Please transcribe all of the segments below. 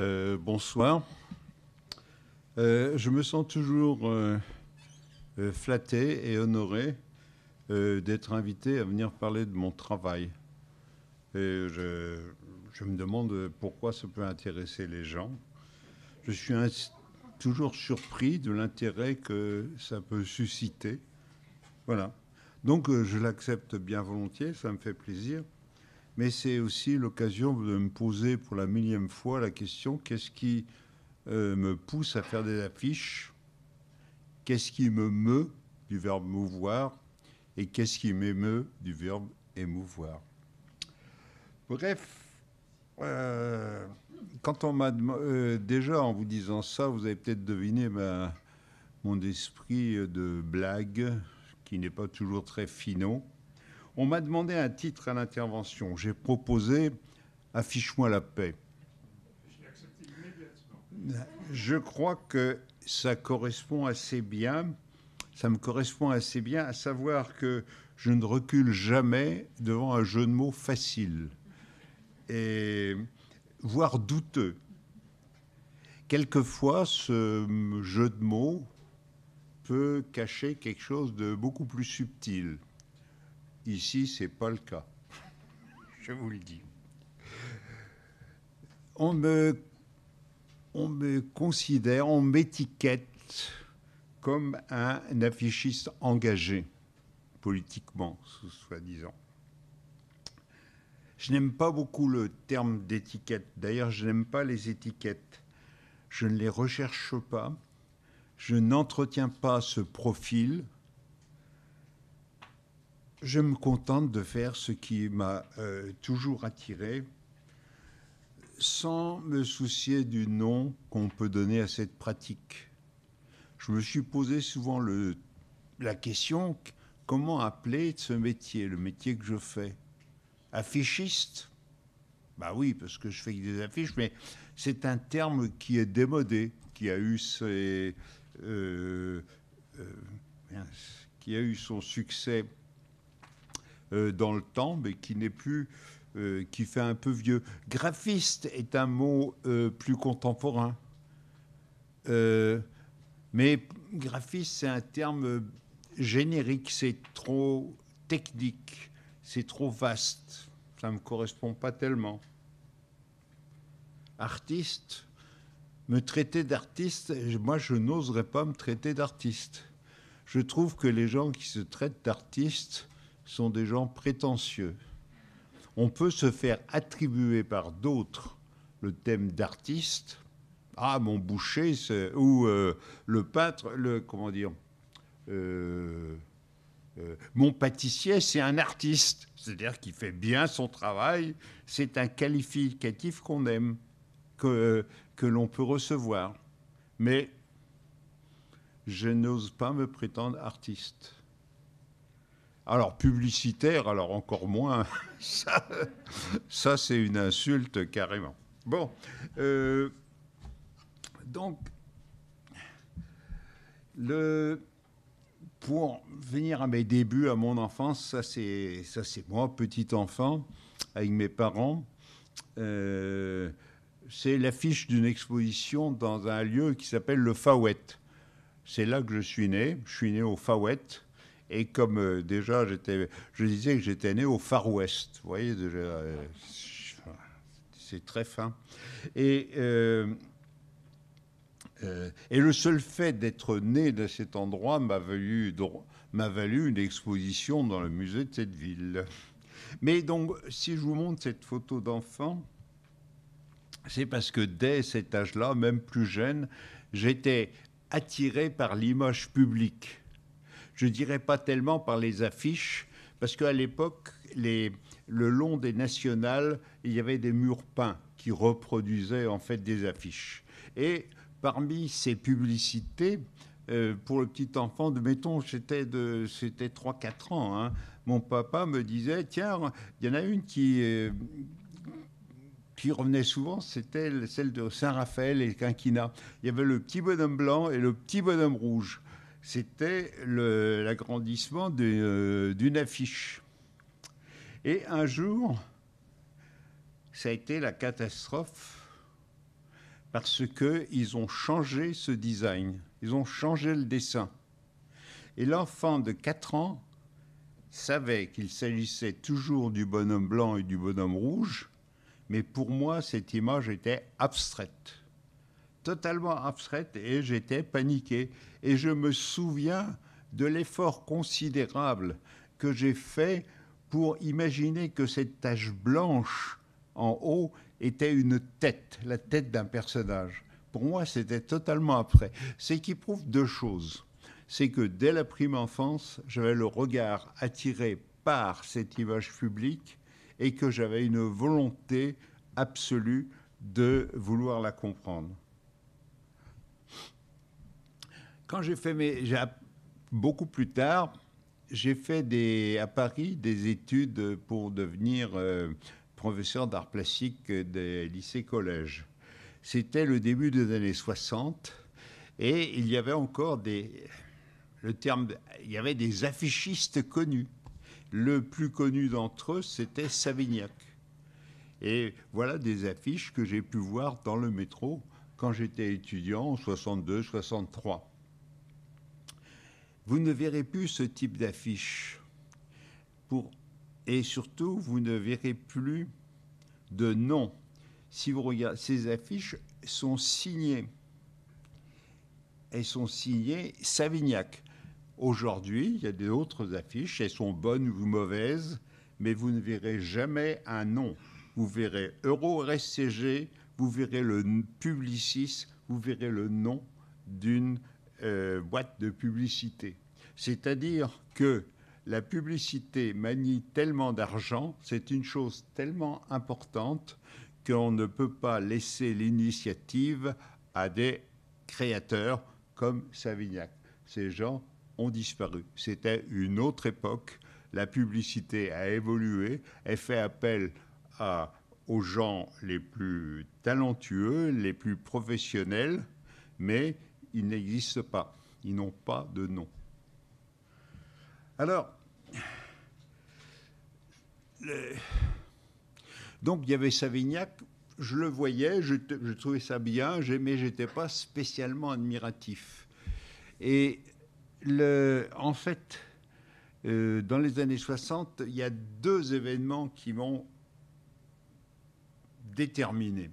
Bonsoir. Je me sens toujours flatté et honoré d'être invité à venir parler de mon travail. Et je me demande pourquoi ça peut intéresser les gens. Je suis toujours surpris de l'intérêt que ça peut susciter. Voilà. Donc je l'accepte bien volontiers, ça me fait plaisir. Mais c'est aussi l'occasion de me poser pour la millième fois la question, qu'est-ce qui me pousse à faire des affiches? Qu'est-ce qui me meut du verbe mouvoir? Et qu'est-ce qui m'émeut du verbe émouvoir? Bref, quand on m'a déjà en vous disant ça, vous avez peut-être deviné mon esprit de blague, qui n'est pas toujours très finot. On m'a demandé un titre à l'intervention. J'ai proposé « Affiche-moi la paix ». Je l'ai accepté immédiatement. Je crois que ça correspond assez bien. Ça me correspond assez bien, à savoir que je ne recule jamais devant un jeu de mots facile, et voire douteux. Quelquefois, ce jeu de mots peut cacher quelque chose de beaucoup plus subtil. Ici, ce n'est pas le cas. Je vous le dis. On me considère, on m'étiquette comme un affichiste engagé, politiquement, soi-disant. Je n'aime pas beaucoup le terme d'étiquette. D'ailleurs, je n'aime pas les étiquettes. Je ne les recherche pas. Je n'entretiens pas ce profil. Je me contente de faire ce qui m'a toujours attiré, sans me soucier du nom qu'on peut donner à cette pratique. Je me suis posé souvent la question, comment appeler ce métier, le métier que je fais? Affichiste? Bah oui, parce que je fais des affiches, mais c'est un terme qui est démodé, qui a eu son succès dans le temps, mais qui n'est plus, qui fait un peu vieux. Graphiste est un mot plus contemporain. Mais graphiste, c'est un terme générique, c'est trop technique, c'est trop vaste. Ça ne me correspond pas tellement. Artiste, me traiter d'artiste, moi je n'oserais pas me traiter d'artiste. Je trouve que les gens qui se traitent d'artistes sont des gens prétentieux. On peut se faire attribuer par d'autres le thème d'artiste. Ah, mon boucher, ou le peintre, mon pâtissier, c'est un artiste. C'est-à-dire qu'il fait bien son travail. C'est un qualificatif qu'on aime, que l'on peut recevoir. Mais je n'ose pas me prétendre artiste. Alors, publicitaire, alors encore moins. Ça c'est une insulte carrément. Bon. Donc, pour venir à mes débuts, à mon enfance, ça c'est moi, petit enfant, avec mes parents. C'est l'affiche d'une exposition dans un lieu qui s'appelle le Fawet. C'est là que je suis né. Je suis né au Fawet. Et comme déjà, je disais que j'étais né au Far West. Vous voyez, déjà, c'est très fin. Et le seul fait d'être né de cet endroit m'a valu une exposition dans le musée de cette ville. Mais donc, si je vous montre cette photo d'enfant, c'est parce que dès cet âge-là, même plus jeune, j'étais attiré par l'image publique. Je ne dirais pas tellement par les affiches, parce qu'à l'époque, le long des nationales, il y avait des murs peints qui reproduisaient en fait des affiches. Et parmi ces publicités, pour le petit enfant, mettons, c'était 3-4 ans, hein, mon papa me disait, tiens, il y en a une qui revenait souvent, c'était celle de Saint-Raphaël et Quinquina. Il y avait le petit bonhomme blanc et le petit bonhomme rouge. C'était l'agrandissement d'une affiche. Et un jour, ça a été la catastrophe, parce qu'ils ont changé ce design, ils ont changé le dessin. Et l'enfant de 4 ans savait qu'il s'agissait toujours du bonhomme blanc et du bonhomme rouge, mais pour moi, cette image était abstraite, totalement abstraite, et j'étais paniqué. Et je me souviens de l'effort considérable que j'ai fait pour imaginer que cette tache blanche en haut était une tête, la tête d'un personnage. Pour moi, c'était totalement abstrait. C'est qui prouve 2 choses. C'est que dès la prime enfance, j'avais le regard attiré par cette image publique et que j'avais une volonté absolue de vouloir la comprendre. Quand j'ai fait beaucoup plus tard, j'ai fait à Paris des études pour devenir professeur d'art plastique des lycées-collèges. C'était le début des années 60 et il y avait encore il y avait des affichistes connus. Le plus connu d'entre eux, c'était Savignac. Et voilà des affiches que j'ai pu voir dans le métro quand j'étais étudiant en 62, 63. Vous ne verrez plus ce type d'affiches. Et surtout, vous ne verrez plus de nom. Si vous regardez, ces affiches sont signées. Elles sont signées Savignac. Aujourd'hui, il y a d'autres affiches, elles sont bonnes ou mauvaises, mais vous ne verrez jamais un nom. Vous verrez Euro-RSCG, vous verrez le Publicis, vous verrez le nom d'une boîte de publicité. C'est-à-dire que la publicité manie tellement d'argent, c'est une chose tellement importante qu'on ne peut pas laisser l'initiative à des créateurs comme Savignac. Ces gens ont disparu. C'était une autre époque. La publicité a évolué. Elle fait appel aux gens les plus talentueux, les plus professionnels, mais ils n'existent pas. Ils n'ont pas de nom. Alors, donc il y avait Savignac, je le voyais, je trouvais ça bien, mais je n'étais pas spécialement admiratif. Et en fait, dans les années 60, il y a 2 événements qui m'ont déterminé.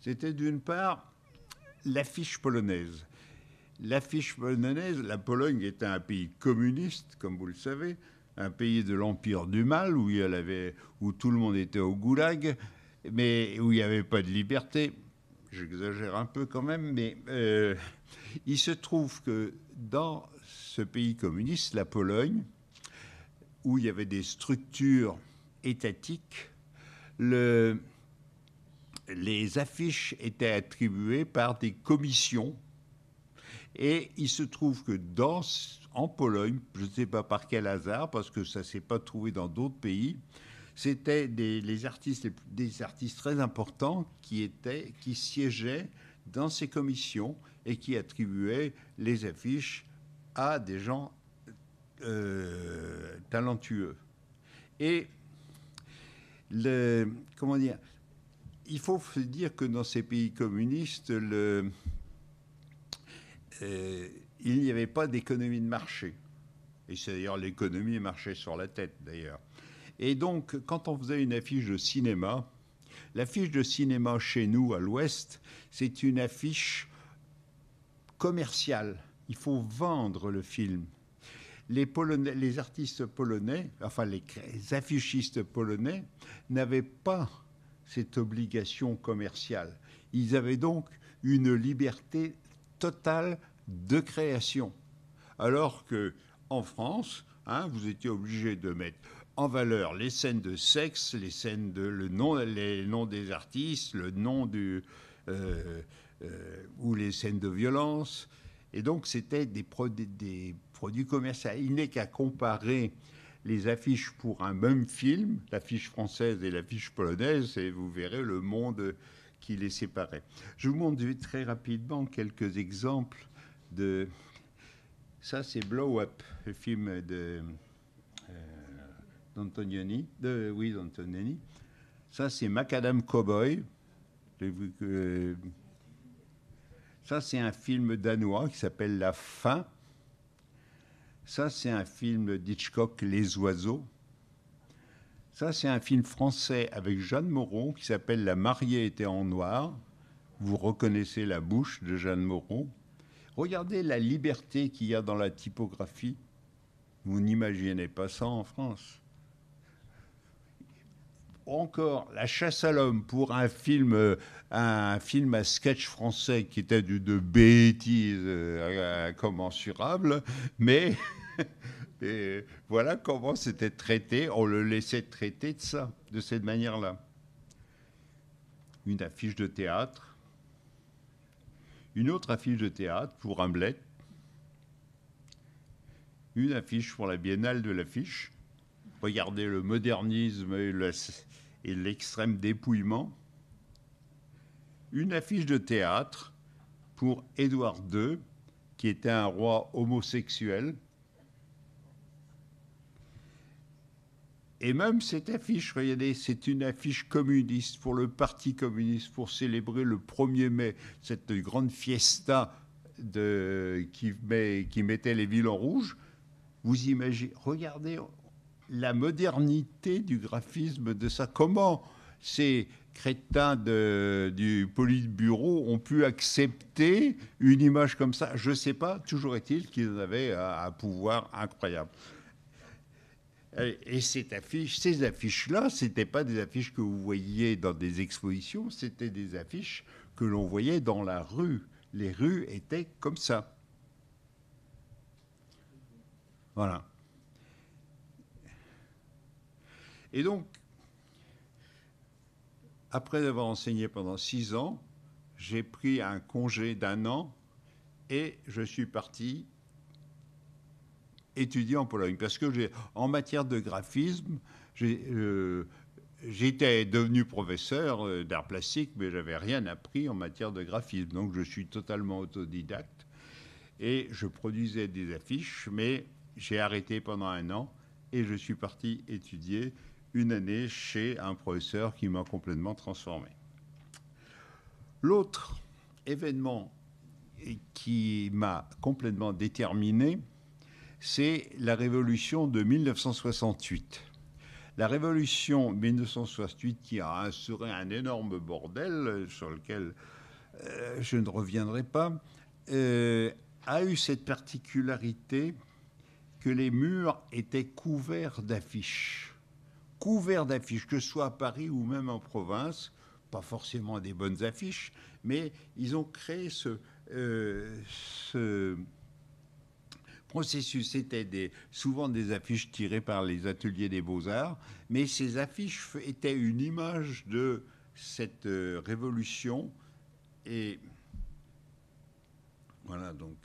C'était d'une part l'affiche polonaise. L'affiche polonaise, la Pologne était un pays communiste, comme vous le savez, un pays de l'Empire du Mal, où tout le monde était au goulag, mais où il n'y avait pas de liberté. J'exagère un peu quand même, mais il se trouve que dans ce pays communiste, la Pologne, où il y avait des structures étatiques, les affiches étaient attribuées par des commissions. Et il se trouve que en Pologne, je ne sais pas par quel hasard, parce que ça ne s'est pas trouvé dans d'autres pays, c'était des artistes très importants qui siégeaient dans ces commissions et qui attribuaient les affiches à des gens talentueux. Et comment dire, il faut se dire que dans ces pays communistes, il n'y avait pas d'économie de marché. Et c'est d'ailleurs l'économie marchait sur la tête, d'ailleurs. Et donc, quand on faisait une affiche de cinéma, l'affiche de cinéma chez nous, à l'Ouest, c'est une affiche commerciale. Il faut vendre le film. Les artistes polonais, enfin les affichistes polonais, n'avaient pas cette obligation commerciale. Ils avaient donc une liberté totale de création. Alors qu'en France, vous étiez obligé de mettre en valeur les scènes de sexe, les noms des artistes, le nom ou les scènes de violence. Et donc, c'était des produits commerciaux. Il n'est qu'à comparer les affiches pour un même film, l'affiche française et l'affiche polonaise, et vous verrez le monde qui les séparait. Je vous montre très rapidement quelques exemples de... Ça, c'est Blow Up, le film d'Antonioni. d'Antonioni. Ça, c'est Macadam Cowboy. Ça, c'est un film danois qui s'appelle La Faim. Ça, c'est un film d'Hitchcock, Les Oiseaux. Ça, c'est un film français avec Jeanne Moreau qui s'appelle La mariée était en noir. Vous reconnaissez la bouche de Jeanne Moreau. Regardez la liberté qu'il y a dans la typographie. Vous n'imaginez pas ça en France. Encore, La chasse à l'homme pour un film à sketch français qui était de bêtises incommensurables, mais et voilà comment c'était traité. On le laissait traiter de ça, de cette manière-là. Une affiche de théâtre, une autre affiche de théâtre pour Hamlet, une affiche pour la Biennale de l'affiche. Regardez le modernisme et l'extrême dépouillement. Une affiche de théâtre pour Édouard II, qui était un roi homosexuel. Et même cette affiche, regardez, c'est une affiche communiste pour le Parti communiste, pour célébrer le 1er mai, cette grande fiesta qui mettait les villes en rouge. Vous imaginez, regardez la modernité du graphisme de ça. Comment ces crétins du Politburo ont pu accepter une image comme ça? Je ne sais pas, toujours est-il qu'ils avaient un pouvoir incroyable. Et ces affiches-là, ce n'étaient pas des affiches que vous voyiez dans des expositions, c'était des affiches que l'on voyait dans la rue. Les rues étaient comme ça. Voilà. Et donc, après avoir enseigné pendant 6 ans, j'ai pris un congé d'1 an et je suis parti étudier en Pologne. Parce que en matière de graphisme, j'étais devenu professeur d'art plastique, mais je n'avais rien appris en matière de graphisme. Donc je suis totalement autodidacte et je produisais des affiches, mais j'ai arrêté pendant 1 an et je suis parti étudier 1 année chez un professeur qui m'a complètement transformé. L'autre événement qui m'a complètement déterminé, c'est la révolution de 1968. La révolution 1968 qui a instauré un énorme bordel sur lequel je ne reviendrai pas, a eu cette particularité que les murs étaient couverts d'affiches. Couverts d'affiches, que ce soit à Paris ou même en province, pas forcément des bonnes affiches, mais ils ont créé ce processus. C'était souvent des affiches tirées par les ateliers des beaux-arts, mais ces affiches étaient une image de cette révolution. Et voilà, donc.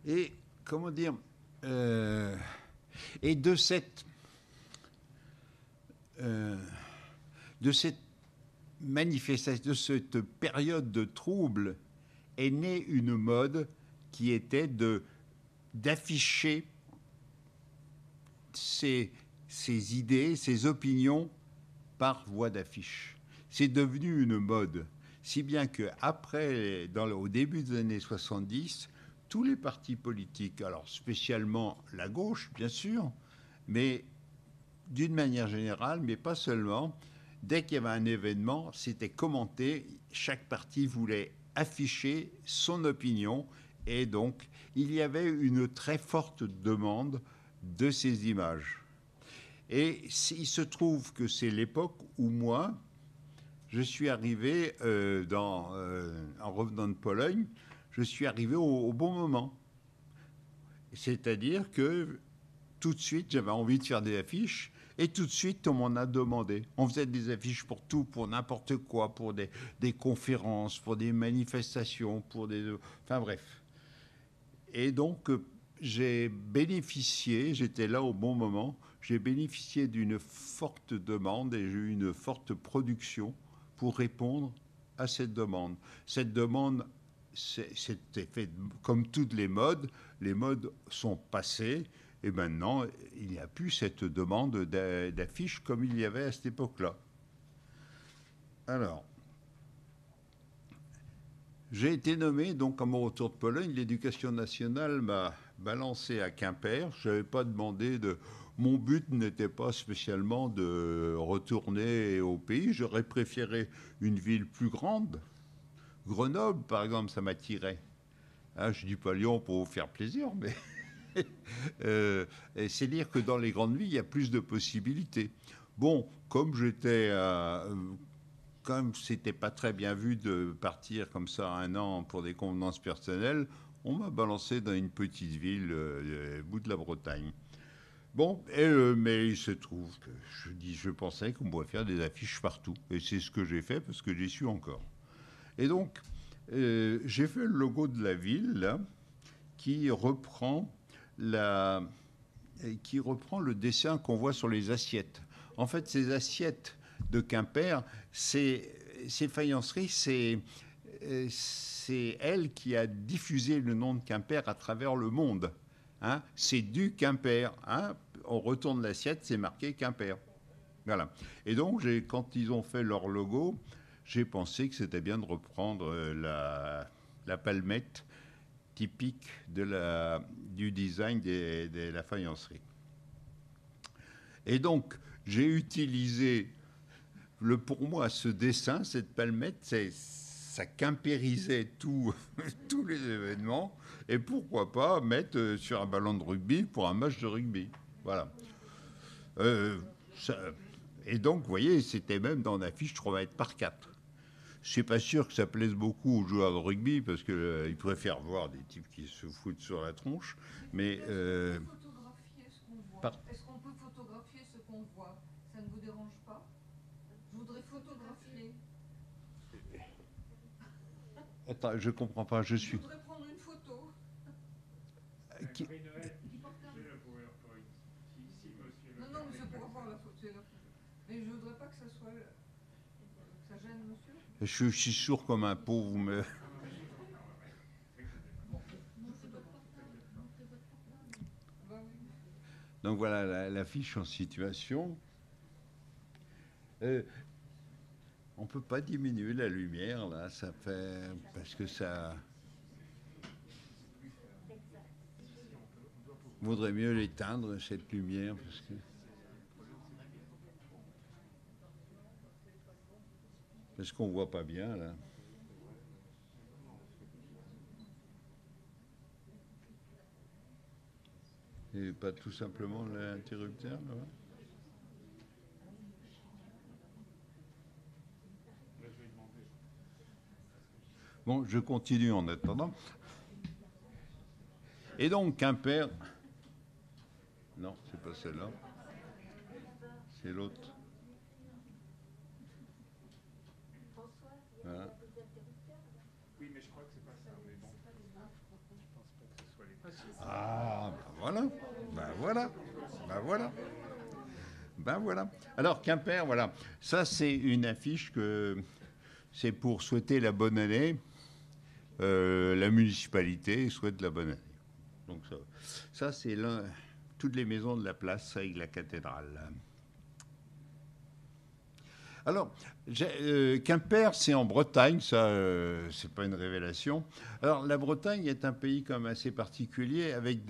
Et comment dire, et de cette manifestation, de cette période de trouble, est née une mode qui était d'afficher ses idées, ses opinions par voie d'affiche. C'est devenu une mode, si bien qu'après, au début des années 70, tous les partis politiques, alors spécialement la gauche, bien sûr, mais d'une manière générale, mais pas seulement, dès qu'il y avait un événement, c'était commenté, chaque parti voulait afficher son opinion, et donc il y avait une très forte demande de ces images. Et il se trouve que c'est l'époque où moi, je suis arrivé, en revenant de Pologne, je suis arrivé au bon moment. C'est-à-dire que tout de suite, j'avais envie de faire des affiches, et tout de suite, on m'en a demandé. On faisait des affiches pour tout, pour n'importe quoi, pour des conférences, pour des manifestations, enfin bref. Et donc, j'ai bénéficié, j'étais là au bon moment, j'ai bénéficié d'une forte demande et j'ai eu une forte production pour répondre à cette demande. Cette demande, c'était fait comme toutes les modes sont passées Et maintenant, il n'y a plus cette demande d'affiches comme il y avait à cette époque-là. Alors, j'ai été nommé, donc, à mon retour de Pologne, l'éducation nationale m'a balancé à Quimper. Je n'avais pas demandé de... Mon but n'était pas spécialement de retourner au pays. J'aurais préféré une ville plus grande. Grenoble, par exemple, ça m'attirait. Hein, je ne dis pas Lyon pour vous faire plaisir, mais c'est dire que dans les grandes villes, il y a plus de possibilités. Bon, comme j'étais... comme c'était pas très bien vu de partir comme ça 1 an pour des convenances personnelles, on m'a balancé dans une petite ville au bout de la Bretagne. Bon, mais il se trouve que je pensais qu'on pourrait faire des affiches partout. Et c'est ce que j'ai fait parce que j'y suis encore. Et donc, j'ai fait le logo de la ville là, qui reprend le dessin qu'on voit sur les assiettes. En fait, ces assiettes de Quimper, ces faïenceries, c'est elle qui a diffusé le nom de Quimper à travers le monde. Hein, c'est du Quimper. Hein, on retourne l'assiette, c'est marqué Quimper. Voilà. Et donc, quand ils ont fait leur logo, j'ai pensé que c'était bien de reprendre la palmette typique du design de la faïencerie. Et donc, j'ai utilisé, pour moi, ce dessin, cette palmette, ça quimpérisait tous les événements. Et pourquoi pas mettre sur un ballon de rugby pour un match de rugby. Voilà. Et donc, vous voyez, c'était même dans l'affiche 3 mètres par 4. Je ne suis pas sûr que ça plaise beaucoup aux joueurs de rugby parce qu'ils préfèrent voir des types qui se foutent sur la tronche. Mais photographier ce qu'on voit. Est-ce qu'on peut photographier ce qu'on voit? Ça ne vous dérange pas? Je voudrais photographier. Attends, je comprends pas. Je voudrais prendre une photo. Qui... Non, mais c'est pour avoir la photo. Mais je voudrais pas que ça soit... ça gêne, monsieur. Je suis sourd comme un pot, vous me... Donc voilà la fiche en situation. On ne peut pas diminuer la lumière, là, ça fait... Parce que ça... Vaudrait mieux l'éteindre, cette lumière, parce qu'on ne voit pas bien, là. Et pas tout simplement l'interrupteur, là. Bon, je continue en attendant. Et donc, Quimper... Non, c'est pas celle-là. C'est l'autre. Voilà. Oui, mais je crois que c'est pas ça. Mais bon, je pense pas que ce soit les précieux. Ah, ben voilà. Ben voilà. Ben voilà. Ben voilà. Alors, Quimper, voilà. Ça, c'est une affiche que c'est pour souhaiter la bonne année. La municipalité souhaite la bonne année. Donc ça c'est toutes les maisons de la place avec la cathédrale. Alors, Quimper, c'est en Bretagne, ça, c'est pas une révélation. Alors, la Bretagne est un pays quand même assez particulier, avec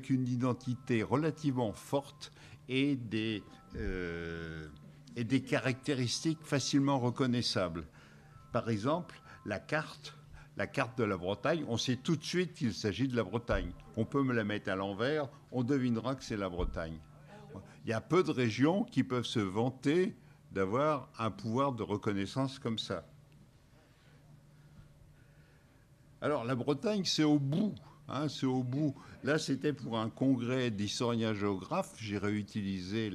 une identité relativement forte et des caractéristiques facilement reconnaissables. Par exemple, la carte de la Bretagne, on sait tout de suite qu'il s'agit de la Bretagne. On peut me la mettre à l'envers, on devinera que c'est la Bretagne. Il y a peu de régions qui peuvent se vanter d'avoir un pouvoir de reconnaissance comme ça. Alors, la Bretagne, c'est au bout. Hein, c'est au bout. Là, c'était pour un congrès d'historiens-géographes. J'ai réutilisé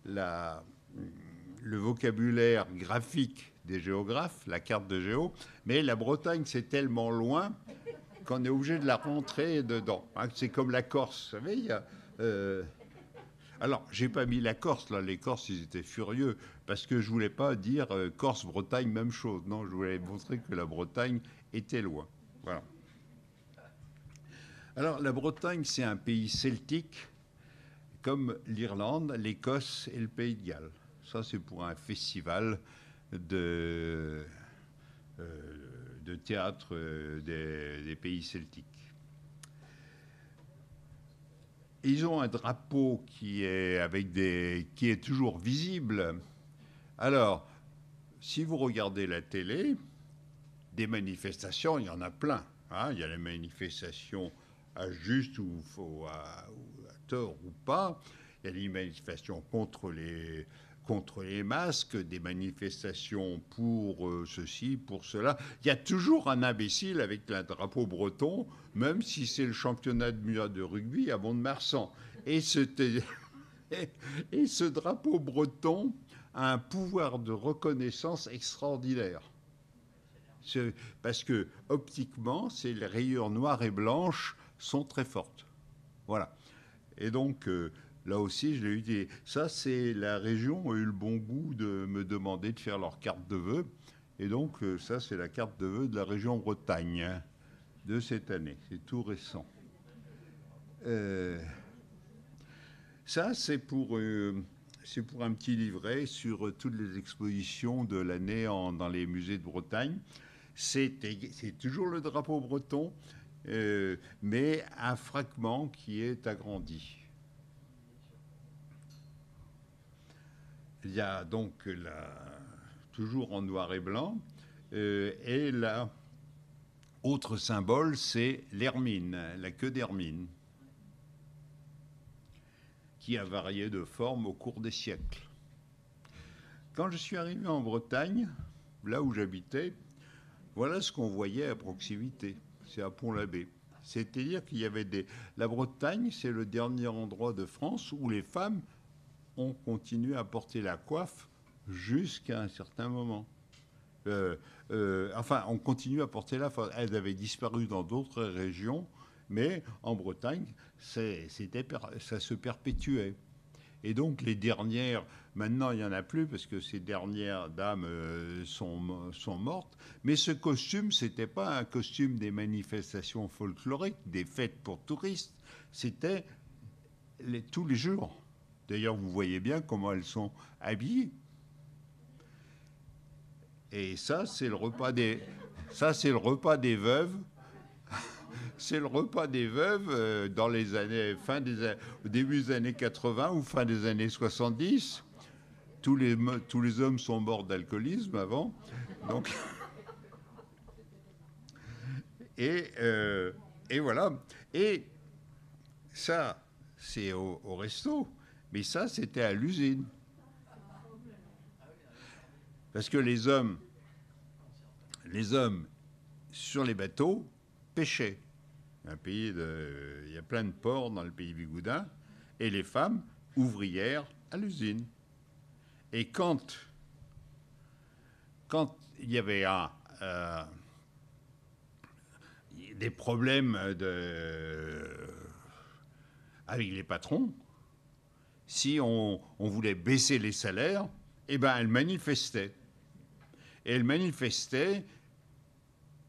le vocabulaire graphique des géographes, la carte de géo. Mais la Bretagne, c'est tellement loin qu'on est obligé de la rentrer dedans. Hein, c'est comme la Corse. Vous savez, il y a... Alors, j'ai pas mis la Corse, là. Les Corses, ils étaient furieux parce que je voulais pas dire Corse-Bretagne, même chose. Non, je voulais montrer que la Bretagne était loin. Voilà. Alors, la Bretagne, c'est un pays celtique, comme l'Irlande, l'Écosse et le Pays de Galles. Ça, c'est pour un festival de, de théâtre des pays celtiques. Ils ont un drapeau qui est toujours visible. Alors, si vous regardez la télé, des manifestations, il y en a plein. Hein. Il y a les manifestations à juste ou à tort ou pas. Il y a des manifestations contre les masques, des manifestations pour ceci, pour cela. Il y a toujours un imbécile avec un drapeau breton, même si c'est le championnat de rugby à Mont-de-Marsan. Et ce drapeau breton a un pouvoir de reconnaissance extraordinaire. Parce que optiquement, les rayures noires et blanches sont très fortes. Voilà. Et donc, là aussi, je l'ai eu. Ça, c'est la région a eu le bon goût de me demander de faire leur carte de vœux. Et donc, ça, c'est la carte de vœux de la région Bretagne hein, de cette année. C'est tout récent. Ça, c'est pour un petit livret sur toutes les expositions de l'année dans les musées de Bretagne. C'est toujours le drapeau breton, mais un fragment qui est agrandi. Il y a donc toujours en noir et blanc, et là, autre symbole, c'est l'hermine, la queue d'hermine, qui a varié de forme au cours des siècles. Quand je suis arrivé en Bretagne, là où j'habitais, voilà ce qu'on voyait à proximité, c'est à Pont-l'Abbé. C'est-à-dire qu'il y avait La Bretagne, c'est le dernier endroit de France où les femmes ont continué à porter la coiffe jusqu'à un certain moment. Enfin, on continue à porter la coiffe. Elles avaient disparu dans d'autres régions, mais en Bretagne, ça se perpétuait. Et donc les dernières, maintenant il n'y en a plus parce que ces dernières dames sont mortes, mais ce costume, ce n'était pas un costume des manifestations folkloriques, des fêtes pour touristes, c'était tous les jours. D'ailleurs, vous voyez bien comment elles sont habillées. Et ça, c'est le repas des veuves. C'est le repas des veuves dans les années, au début des années 80 ou fin des années 70. Tous les hommes sont morts d'alcoolisme avant. Donc, et voilà. Et ça, c'est au resto. Mais ça, c'était à l'usine. Parce que les hommes, sur les bateaux, pêchaient. Il y a plein de ports dans le pays bigoudin, et les femmes, ouvrières à l'usine. Et quand il y avait des problèmes avec les patrons, si on voulait baisser les salaires, eh ben elles manifestaient. Et elles manifestaient.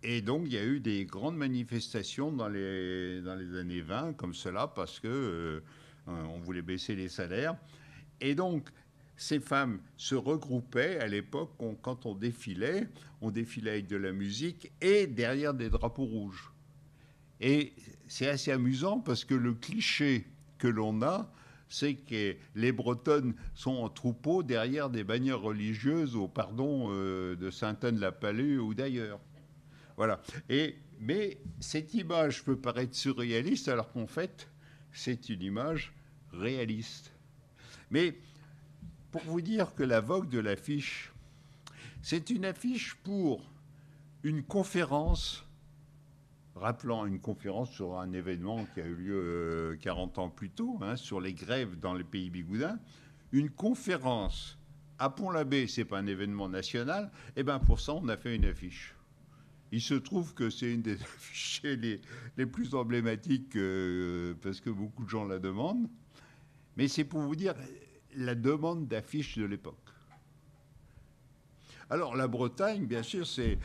Et donc, il y a eu des grandes manifestations dans les années 20, comme cela, parce que on voulait baisser les salaires. Et donc, ces femmes se regroupaient à l'époque, quand on défilait avec de la musique et derrière des drapeaux rouges. Et c'est assez amusant parce que le cliché que l'on a, c'est que les Bretonnes sont en troupeau derrière des bannières religieuses de Sainte-Anne-la-Palue ou d'ailleurs. Voilà. Mais cette image peut paraître surréaliste, alors qu'en fait, c'est une image réaliste. Mais pour vous dire que la vogue de l'affiche, c'est une affiche pour une conférence, rappelant une conférence sur un événement qui a eu lieu 40 ans plus tôt, sur les grèves dans les pays bigoudins, une conférence à Pont-l'Abbé, c'est pas un événement national, et bien pour ça, on a fait une affiche. Il se trouve que c'est une des affiches les plus emblématiques parce que beaucoup de gens la demandent. Mais c'est pour vous dire la demande d'affiches de l'époque. Alors la Bretagne, bien sûr, c'est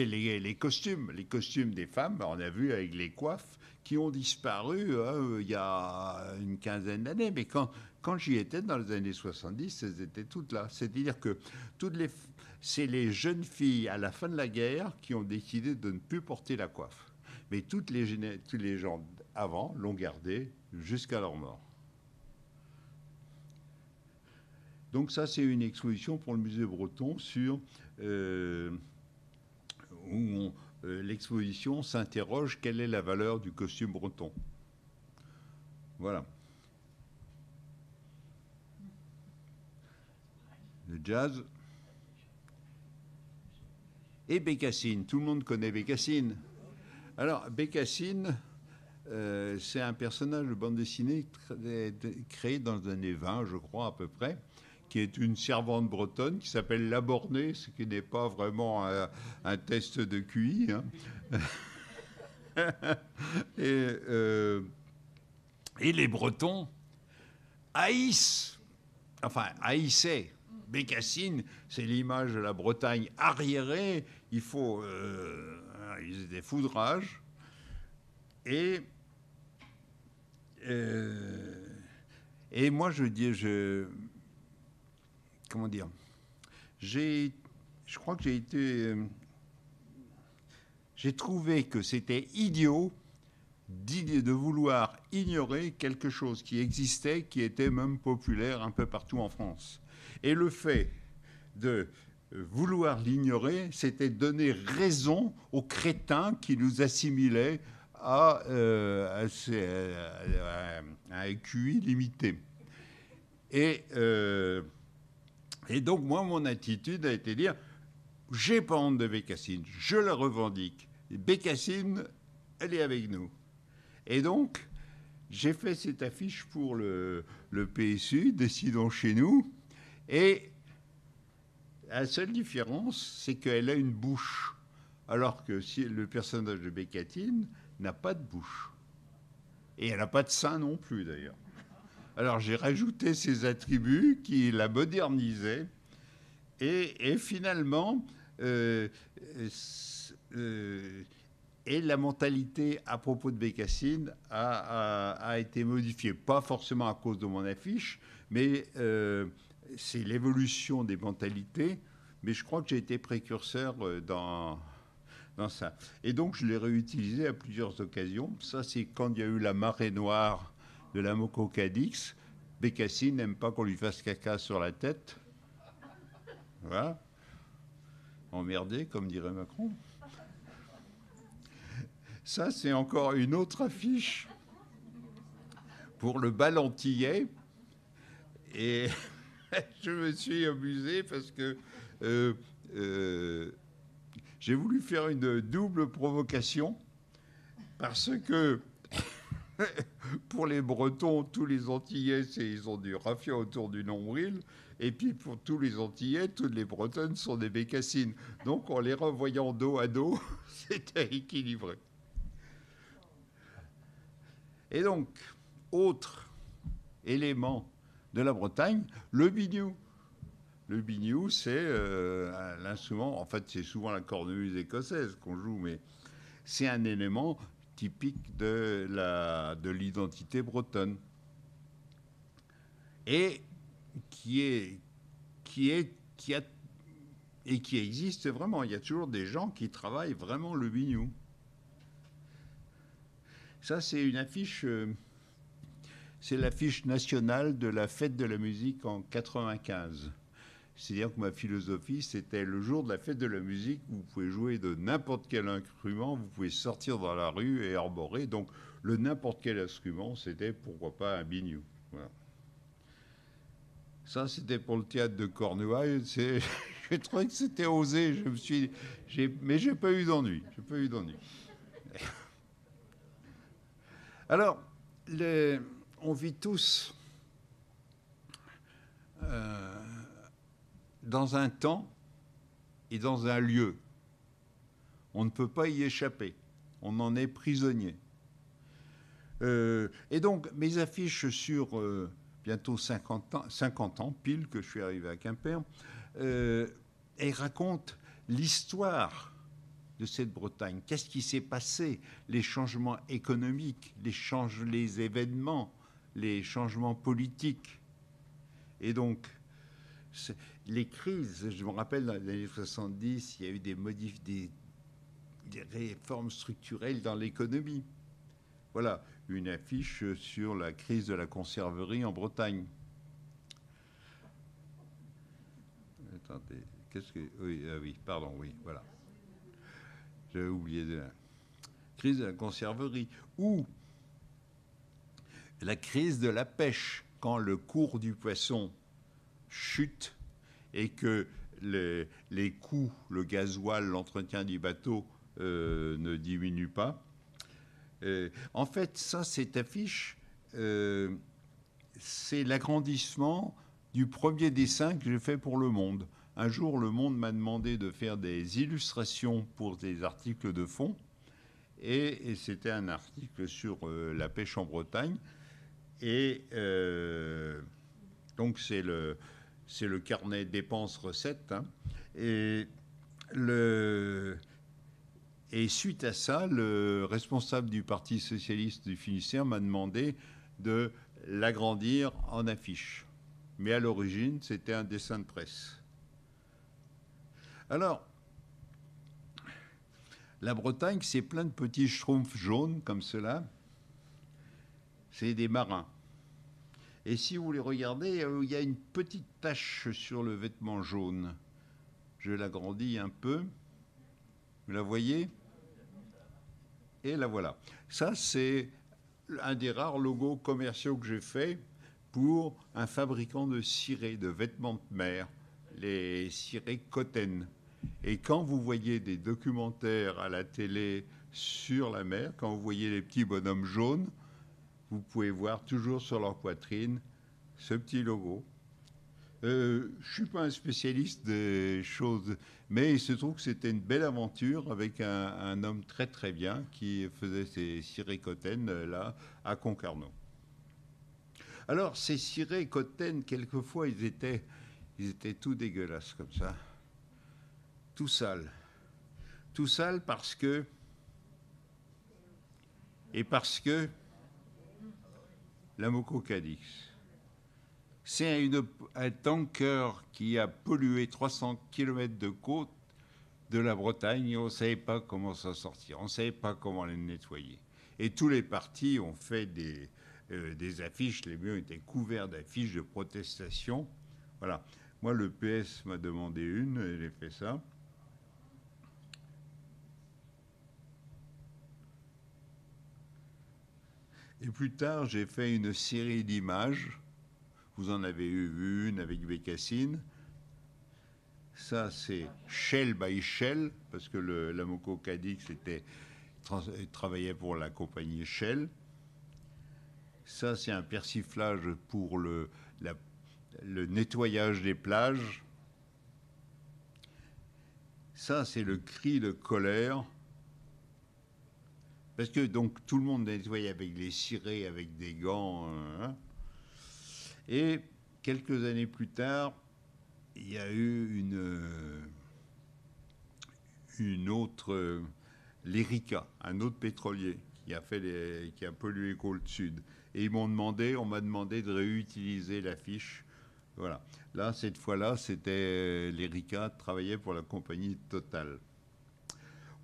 les costumes des femmes. On a vu avec les coiffes qui ont disparu il y a une quinzaine d'années. Mais quand j'y étais dans les années 70, elles étaient toutes là. C'est-à-dire que c'est les jeunes filles à la fin de la guerre qui ont décidé de ne plus porter la coiffe. Mais tous les gens avant l'ont gardée jusqu'à leur mort. Donc ça, c'est une exposition pour le musée breton sur où l'exposition s'interroge quelle est la valeur du costume breton. Voilà. Le jazz. Et Bécassine. Tout le monde connaît Bécassine. Alors, Bécassine, c'est un personnage de bande dessinée créé dans les années 20, je crois, à peu près, qui est une servante bretonne qui s'appelle la Bornée, ce qui n'est pas vraiment un test de QI. Hein. Et les Bretons haïssaient Bécassine, c'est l'image de la Bretagne arriérée, il faut... ils étaient foudrages. Et moi, comment dire, je crois que j'ai trouvé que c'était idiot de vouloir ignorer quelque chose qui existait, qui était même populaire un peu partout en France. Et le fait de vouloir l'ignorer, c'était donner raison aux crétins qui nous assimilaient à un QI limité. Et donc, moi, mon attitude a été de dire, j'ai pas honte de Bécassine, je la revendique. Bécassine, elle est avec nous. Et donc, j'ai fait cette affiche pour le PSU, Décidons chez nous. Et la seule différence, c'est qu'elle a une bouche, alors que le personnage de Bécassine n'a pas de bouche. Et elle n'a pas de sein non plus, d'ailleurs. Alors, j'ai rajouté ces attributs qui la modernisaient. Et finalement, et la mentalité à propos de Bécassine a été modifiée. Pas forcément à cause de mon affiche, mais c'est l'évolution des mentalités. Mais je crois que j'ai été précurseur dans ça. Et donc, je l'ai réutilisé à plusieurs occasions. Ça, c'est quand il y a eu la marée noire de la Moco-Cadix. Bécassine n'aime pas qu'on lui fasse caca sur la tête. Voilà. Emmerdé, comme dirait Macron. Ça, c'est encore une autre affiche pour le bal antillais. Et je me suis amusé parce que j'ai voulu faire une double provocation parce que pour les Bretons, tous les Antillais, ils ont du raffia autour du nombril. Et puis pour tous les Antillais, toutes les Bretonnes sont des bécassines. Donc en les revoyant dos à dos, c'était équilibré. Et donc, autre élément de la Bretagne, le biniou. Le biniou, c'est l'instrument, en fait c'est souvent la cornemuse écossaise qu'on joue, mais c'est un élément typique de l'identité bretonne. Et qui existe vraiment. Il y a toujours des gens qui travaillent vraiment le biniou. Ça, c'est une affiche, c'est l'affiche nationale de la fête de la musique en 95. C'est-à-dire que ma philosophie, c'était le jour de la fête de la musique, vous pouvez jouer de n'importe quel instrument, vous pouvez sortir dans la rue et arborer. Donc, le n'importe quel instrument, c'était pourquoi pas un biniou. Voilà. Ça, c'était pour le théâtre de Cornouailles. J'ai trouvé que c'était osé. Mais j'ai pas eu d'ennui. Alors, on vit tous dans un temps et dans un lieu. On ne peut pas y échapper. On en est prisonnier. Et donc, mes affiches sur bientôt 50 ans, pile que je suis arrivé à Quimper, elles racontent l'histoire de cette Bretagne? Qu'est-ce qui s'est passé? Les changements économiques, les événements, les changements politiques. Et donc, les crises, je me rappelle dans les années 70, il y a eu des réformes structurelles dans l'économie. Voilà, une affiche sur la crise de la conserverie en Bretagne. Attendez, qu'est-ce que... Oui, oui, pardon, oui, voilà. J'avais oublié de la crise de la conserverie. Ou la crise de la pêche, quand le cours du poisson chute et que les coûts, le gasoil, l'entretien du bateau ne diminuent pas. En fait, ça, cette affiche, c'est l'agrandissement du premier dessin que j'ai fait pour Le Monde. Un jour, Le Monde m'a demandé de faire des illustrations pour des articles de fond. Et c'était un article sur la pêche en Bretagne. Et donc, c'est le carnet dépenses-recettes. Hein. Et suite à ça, le responsable du Parti socialiste du Finistère m'a demandé de l'agrandir en affiche. Mais à l'origine, c'était un dessin de presse. Alors, la Bretagne, c'est plein de petits schtroumpfs jaunes comme cela. C'est des marins. Et si vous les regardez, il y a une petite tache sur le vêtement jaune. Je l'agrandis un peu. Vous la voyez? Et la voilà. Ça, c'est un des rares logos commerciaux que j'ai fait pour un fabricant de cirés, de vêtements de mer, les cirés Cotten. Et quand vous voyez des documentaires à la télé sur la mer, quand vous voyez les petits bonhommes jaunes, vous pouvez voir toujours sur leur poitrine ce petit logo. Je ne suis pas un spécialiste des choses, mais il se trouve que c'était une belle aventure avec un homme très très bien qui faisait ces cirés Cotten là à Concarneau. Alors ces cirés Cotten, quelquefois ils étaient tout dégueulasses comme ça, tout sales parce que la Moco Cadix. C'est un tanker qui a pollué 300 km de côte de la Bretagne et on ne savait pas comment s'en sortir, on ne savait pas comment les nettoyer. Et tous les partis ont fait des affiches, les murs étaient couverts d'affiches de protestation. Voilà. Moi, le PS m'a demandé une et j'ai fait ça. Et plus tard, j'ai fait une série d'images. Vous en avez eu une avec Bécassine. Ça, c'est Shell by Shell, parce que la Moco Cadix travaillait pour la compagnie Shell. Ça, c'est un persiflage pour le nettoyage des plages. Ça, c'est le cri de colère. Parce que donc tout le monde nettoyait avec les cirés, avec des gants. Hein. Et quelques années plus tard, il y a eu une autre, l'Erika, un autre pétrolier qui a pollué Côte Sud. Et on m'a demandé de réutiliser l'affiche. Voilà. Là, cette fois-là, c'était l'Erika travaillait pour la compagnie Total.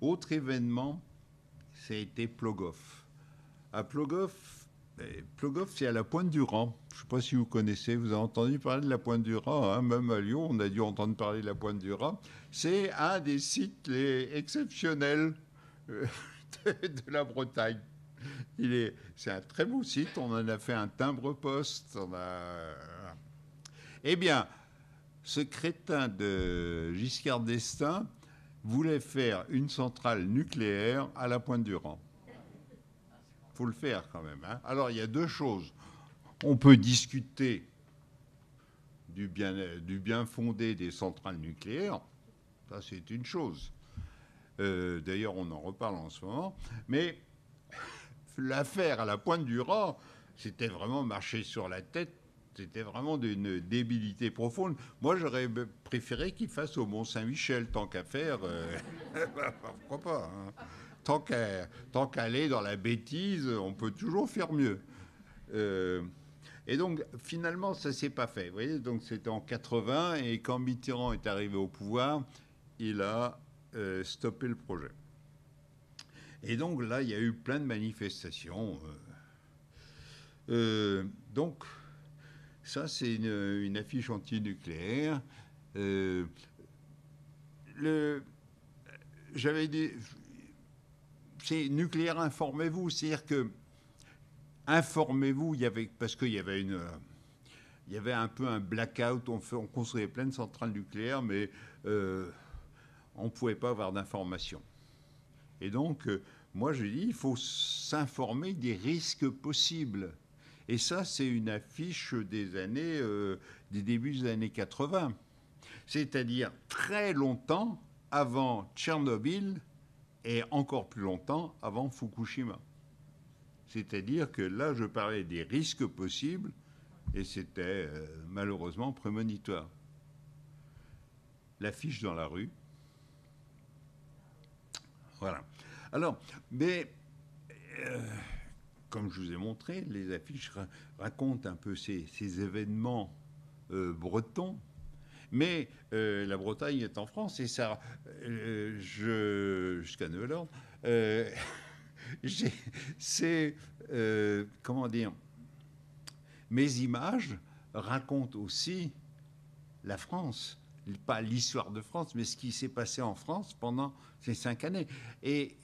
Autre événement, ça a été Plogoff. À Plogoff, c'est à la Pointe du Rang. Je ne sais pas si vous connaissez, vous avez entendu parler de la Pointe du Rang, hein, même à Lyon, on a dû entendre parler de la Pointe du Rang. C'est un des sites exceptionnels de la Bretagne. C'est un très beau site, on en a fait un timbre-poste. Eh bien, ce crétin de Giscard d'Estaing voulait faire une centrale nucléaire à la Pointe du Rang. Il faut le faire quand même. Hein. Alors, il y a deux choses. On peut discuter du bien fondé des centrales nucléaires. Ça, c'est une chose. D'ailleurs, on en reparle en ce moment. Mais l'affaire à la Pointe du Rang, c'était vraiment marcher sur la tête C'était vraiment d'une débilité profonde. Moi, j'aurais préféré qu'il fasse au Mont-Saint-Michel, tant qu'à faire. Pourquoi pas, hein. Tant qu'aller dans la bêtise, on peut toujours faire mieux. Et donc, finalement, ça ne s'est pas fait. Vous voyez, donc c'était en 80, et quand Mitterrand est arrivé au pouvoir, il a stoppé le projet. Et donc là, il y a eu plein de manifestations. Donc, ça, c'est une affiche anti-nucléaire. J'avais dit, c'est nucléaire, informez-vous. C'est-à-dire que, informez-vous, parce qu'il y avait il y avait un peu un blackout. On construisait plein de centrales nucléaires, mais on ne pouvait pas avoir d'informations. Et donc, moi, je dis, il faut s'informer des risques possibles. Et ça, c'est une affiche des débuts des années 80. C'est-à-dire très longtemps avant Tchernobyl et encore plus longtemps avant Fukushima. C'est-à-dire que là, je parlais des risques possibles et c'était malheureusement prémonitoire. L'affiche dans la rue. Voilà. Alors, mais comme je vous ai montré, les affiches racontent un peu ces événements bretons. Mais la Bretagne est en France et ça, jusqu'à Nouvel-Ordre, c'est, comment dire, mes images racontent aussi la France. Pas l'histoire de France, mais ce qui s'est passé en France pendant ces 5 années. Et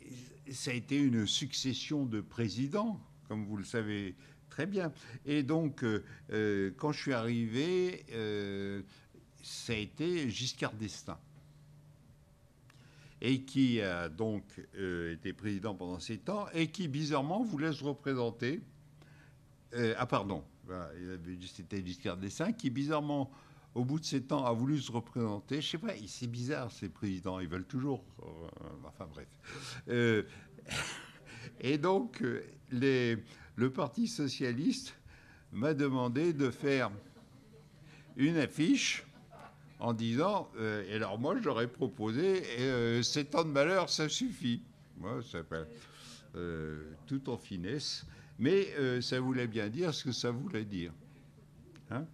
ça a été une succession de présidents, comme vous le savez très bien. Et donc, quand je suis arrivé, ça a été Giscard d'Estaing. Et qui a donc été président pendant 7 ans, et qui, bizarrement, voulait se représenter. C'était Giscard d'Estaing, qui, bizarrement, au bout de 7 ans, a voulu se représenter. Je sais pas, c'est bizarre, ces présidents, ils veulent toujours... enfin bref. Et donc, le Parti socialiste m'a demandé de faire une affiche en disant... et alors moi, j'aurais proposé 7 ans de malheur, ça suffit. Moi, ça s'appelle tout en finesse. Mais ça voulait bien dire ce que ça voulait dire. Hein ?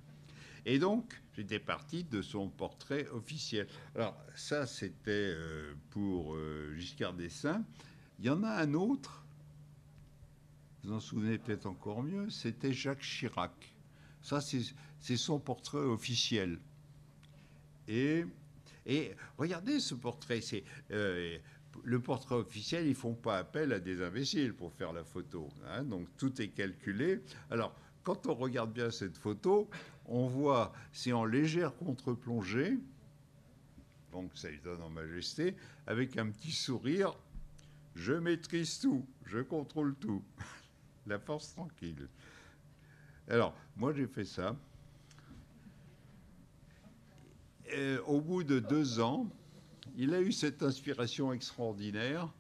Et donc, j'étais parti de son portrait officiel. Alors, ça, c'était pour Giscard d'Estaing. Il y en a un autre, vous en souvenez peut-être encore mieux, c'était Jacques Chirac. Ça, c'est son portrait officiel. Et regardez ce portrait. Le portrait officiel, ils ne font pas appel à des imbéciles pour faire la photo. Hein, donc, tout est calculé. Alors, quand on regarde bien cette photo, on voit, c'est en légère contre-plongée, donc ça lui donne en majesté, avec un petit sourire, je maîtrise tout, je contrôle tout. La force tranquille. Alors, moi j'ai fait ça. Au bout de 2 ans, il a eu cette inspiration extraordinaire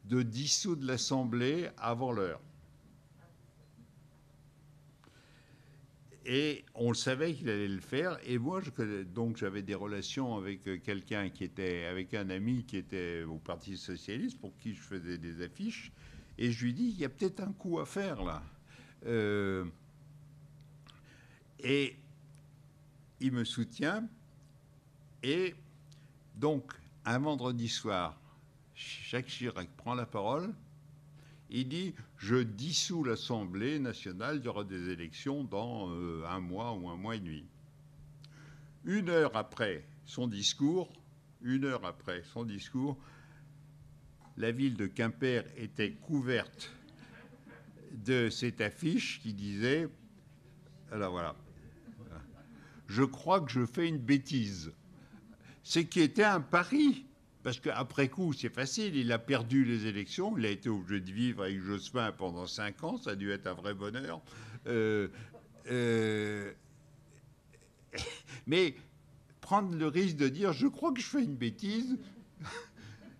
de dissoudre l'Assemblée avant l'heure. Et on le savait qu'il allait le faire. Et moi, donc, j'avais des relations avec avec un ami qui était au Parti socialiste, pour qui je faisais des affiches. Et je lui dis, il y a peut-être un coup à faire là. Et il me soutient. Et donc, un vendredi soir, Jacques Chirac prend la parole. Il dit, je dissous l'Assemblée nationale, il y aura des élections dans 1 mois ou 1 mois et demi. 1 heure après son discours, la ville de Quimper était couverte de cette affiche qui disait, alors voilà, je crois que je fais une bêtise. Ce qui était un pari. Parce qu'après coup, c'est facile, il a perdu les élections, il a été obligé de vivre avec Jospin pendant 5 ans, ça a dû être un vrai bonheur. Mais prendre le risque de dire « je crois que je fais une bêtise »,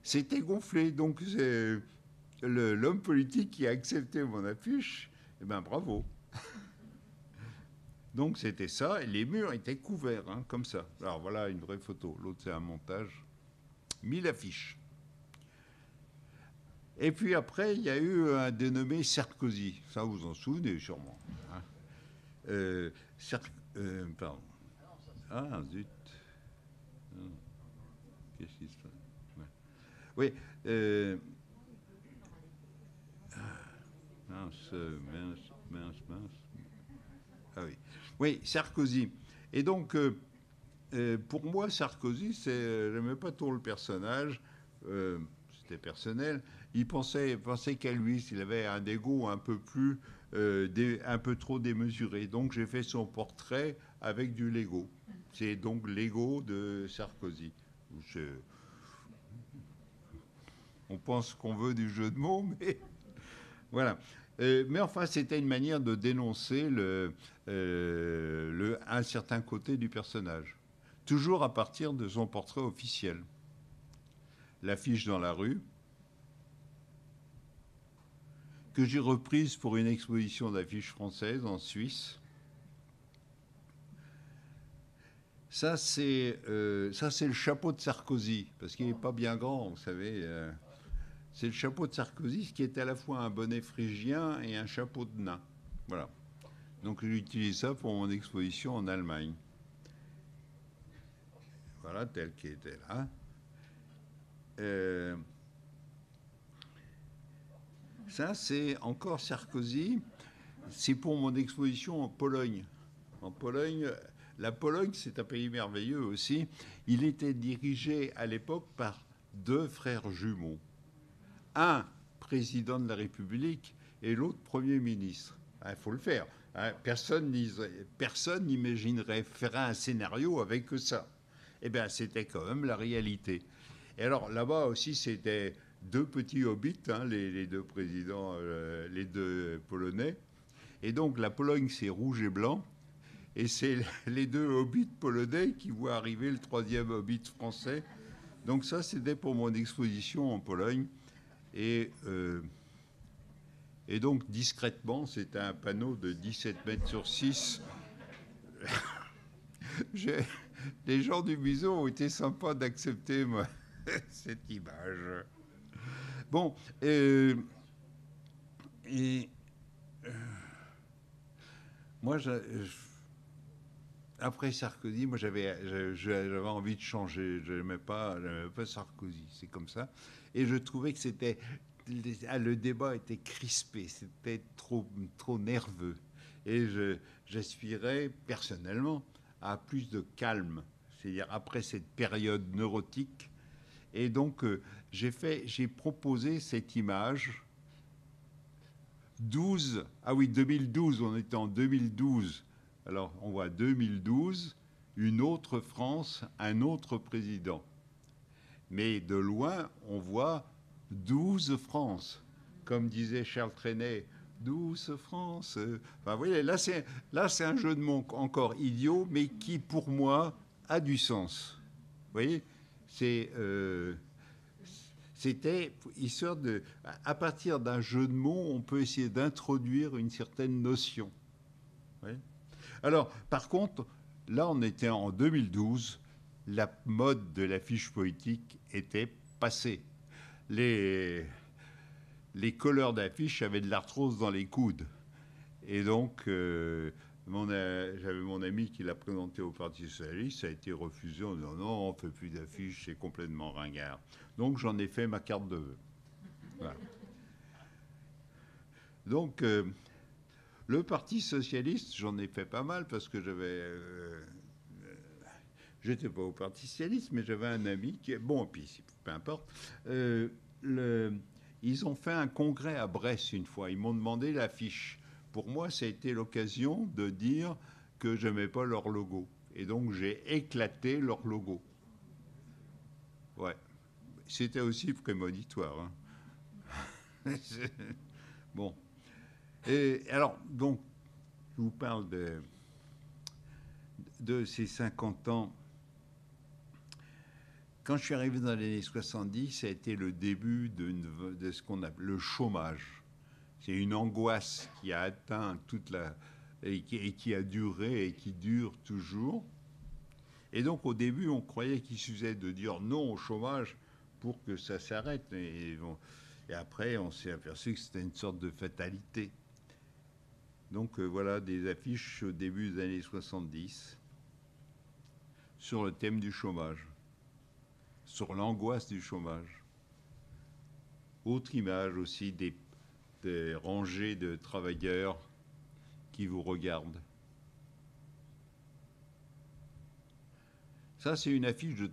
c'était gonflé. Donc c'est l'homme politique qui a accepté mon affiche, eh bien bravo. Donc c'était ça, et les murs étaient couverts, hein, comme ça. Alors voilà une vraie photo, l'autre c'est un montage. 1000 affiches. Et puis après, il y a eu un dénommé Sarkozy, ça vous en souvenez sûrement. Hein. Pardon. Ah, zut. Qu'est-ce qui se passe? Ouais. Oui. Mince. Ah oui. Oui, Sarkozy. Et donc, pour moi, Sarkozy, j'aimais pas trop le personnage. C'était personnel. Il pensait qu'à lui, s'il avait un ego un peu plus, un peu trop démesuré. Donc, j'ai fait son portrait avec du Lego. C'est donc Lego de Sarkozy. On pense qu'on veut du jeu de mots, mais voilà. Mais enfin, c'était une manière de dénoncer un certain côté du personnage. Toujours à partir de son portrait officiel. L'affiche dans la rue, que j'ai reprise pour une exposition d'affiches françaises en Suisse. Ça, c'est le chapeau de Sarkozy, parce qu'il n'est pas bien grand, vous savez. C'est le chapeau de Sarkozy, qui est à la fois un bonnet phrygien et un chapeau de nain. Voilà. Donc j'utilise ça pour mon exposition en Allemagne. Voilà, tel qu'il était là. Ça, c'est encore Sarkozy. C'est pour mon exposition en Pologne. En Pologne, la Pologne, c'est un pays merveilleux aussi. Il était dirigé à l'époque par 2 frères jumeaux. Un président de la République et l'autre Premier ministre. Il faut le faire. Personne n'imaginerait faire un scénario avec ça. Eh bien, c'était quand même la réalité. Et alors, là-bas aussi, c'était 2 petits hobbits, hein, les 2 présidents, les 2 Polonais. Et donc, la Pologne, c'est rouge et blanc. Et c'est les 2 hobbits polonais qui voient arriver le 3e hobbit français. Donc ça, c'était pour mon exposition en Pologne. Et donc, discrètement, c'était un panneau de 17 mètres sur 6. Les gens du musée ont été sympas d'accepter cette image. Bon, moi, après Sarkozy, moi j'avais envie de changer. Je n'aimais pas Sarkozy, c'est comme ça. Et je trouvais que le débat était crispé, c'était trop nerveux. Et j'aspirais personnellement à plus de calme, c'est-à-dire après cette période neurotique. Et donc j'ai proposé cette image. 2012, on était en 2012. Alors, on voit 2012, une autre France, un autre président. Mais de loin, on voit 12 France. Comme disait Charles Trenet, 12 France. Enfin, vous voyez, là, c'est un jeu de mots encore idiot, mais qui, pour moi, a du sens. Vous voyez, c'était histoire de... À partir d'un jeu de mots, on peut essayer d'introduire une certaine notion. Oui. Alors, par contre, là, on était en 2012. La mode de l'affiche politique était passée. Les colleurs d'affiches avaient de l'arthrose dans les coudes. Et donc, j'avais mon ami qui l'a présenté au Parti Socialiste, ça a été refusé en disant non, on ne fait plus d'affiches, c'est complètement ringard. Donc j'en ai fait ma carte de vœux. Voilà. Donc le Parti Socialiste, j'en ai fait pas mal parce que j'étais pas au Parti Socialiste, mais j'avais un ami qui... Bon, puis peu importe. Ils ont fait un congrès à Brest une fois. Ils m'ont demandé l'affiche. Pour moi, ça a été l'occasion de dire que je n'aimais pas leur logo. Et donc, j'ai éclaté leur logo. Ouais. C'était aussi prémonitoire. Hein. Bon. Et alors, donc, je vous parle de ces 50 ans. Quand je suis arrivé dans les années 70, ça a été le début de ce qu'on appelle le chômage. C'est une angoisse qui a atteint toute et qui a duré et qui dure toujours. Et donc au début, on croyait qu'il suffisait de dire non au chômage pour que ça s'arrête. Et après, on s'est aperçu que c'était une sorte de fatalité. Donc voilà des affiches au début des années 70 sur le thème du chômage, sur l'angoisse du chômage. Autre image aussi des rangées de travailleurs qui vous regardent. Ça, c'est une affiche de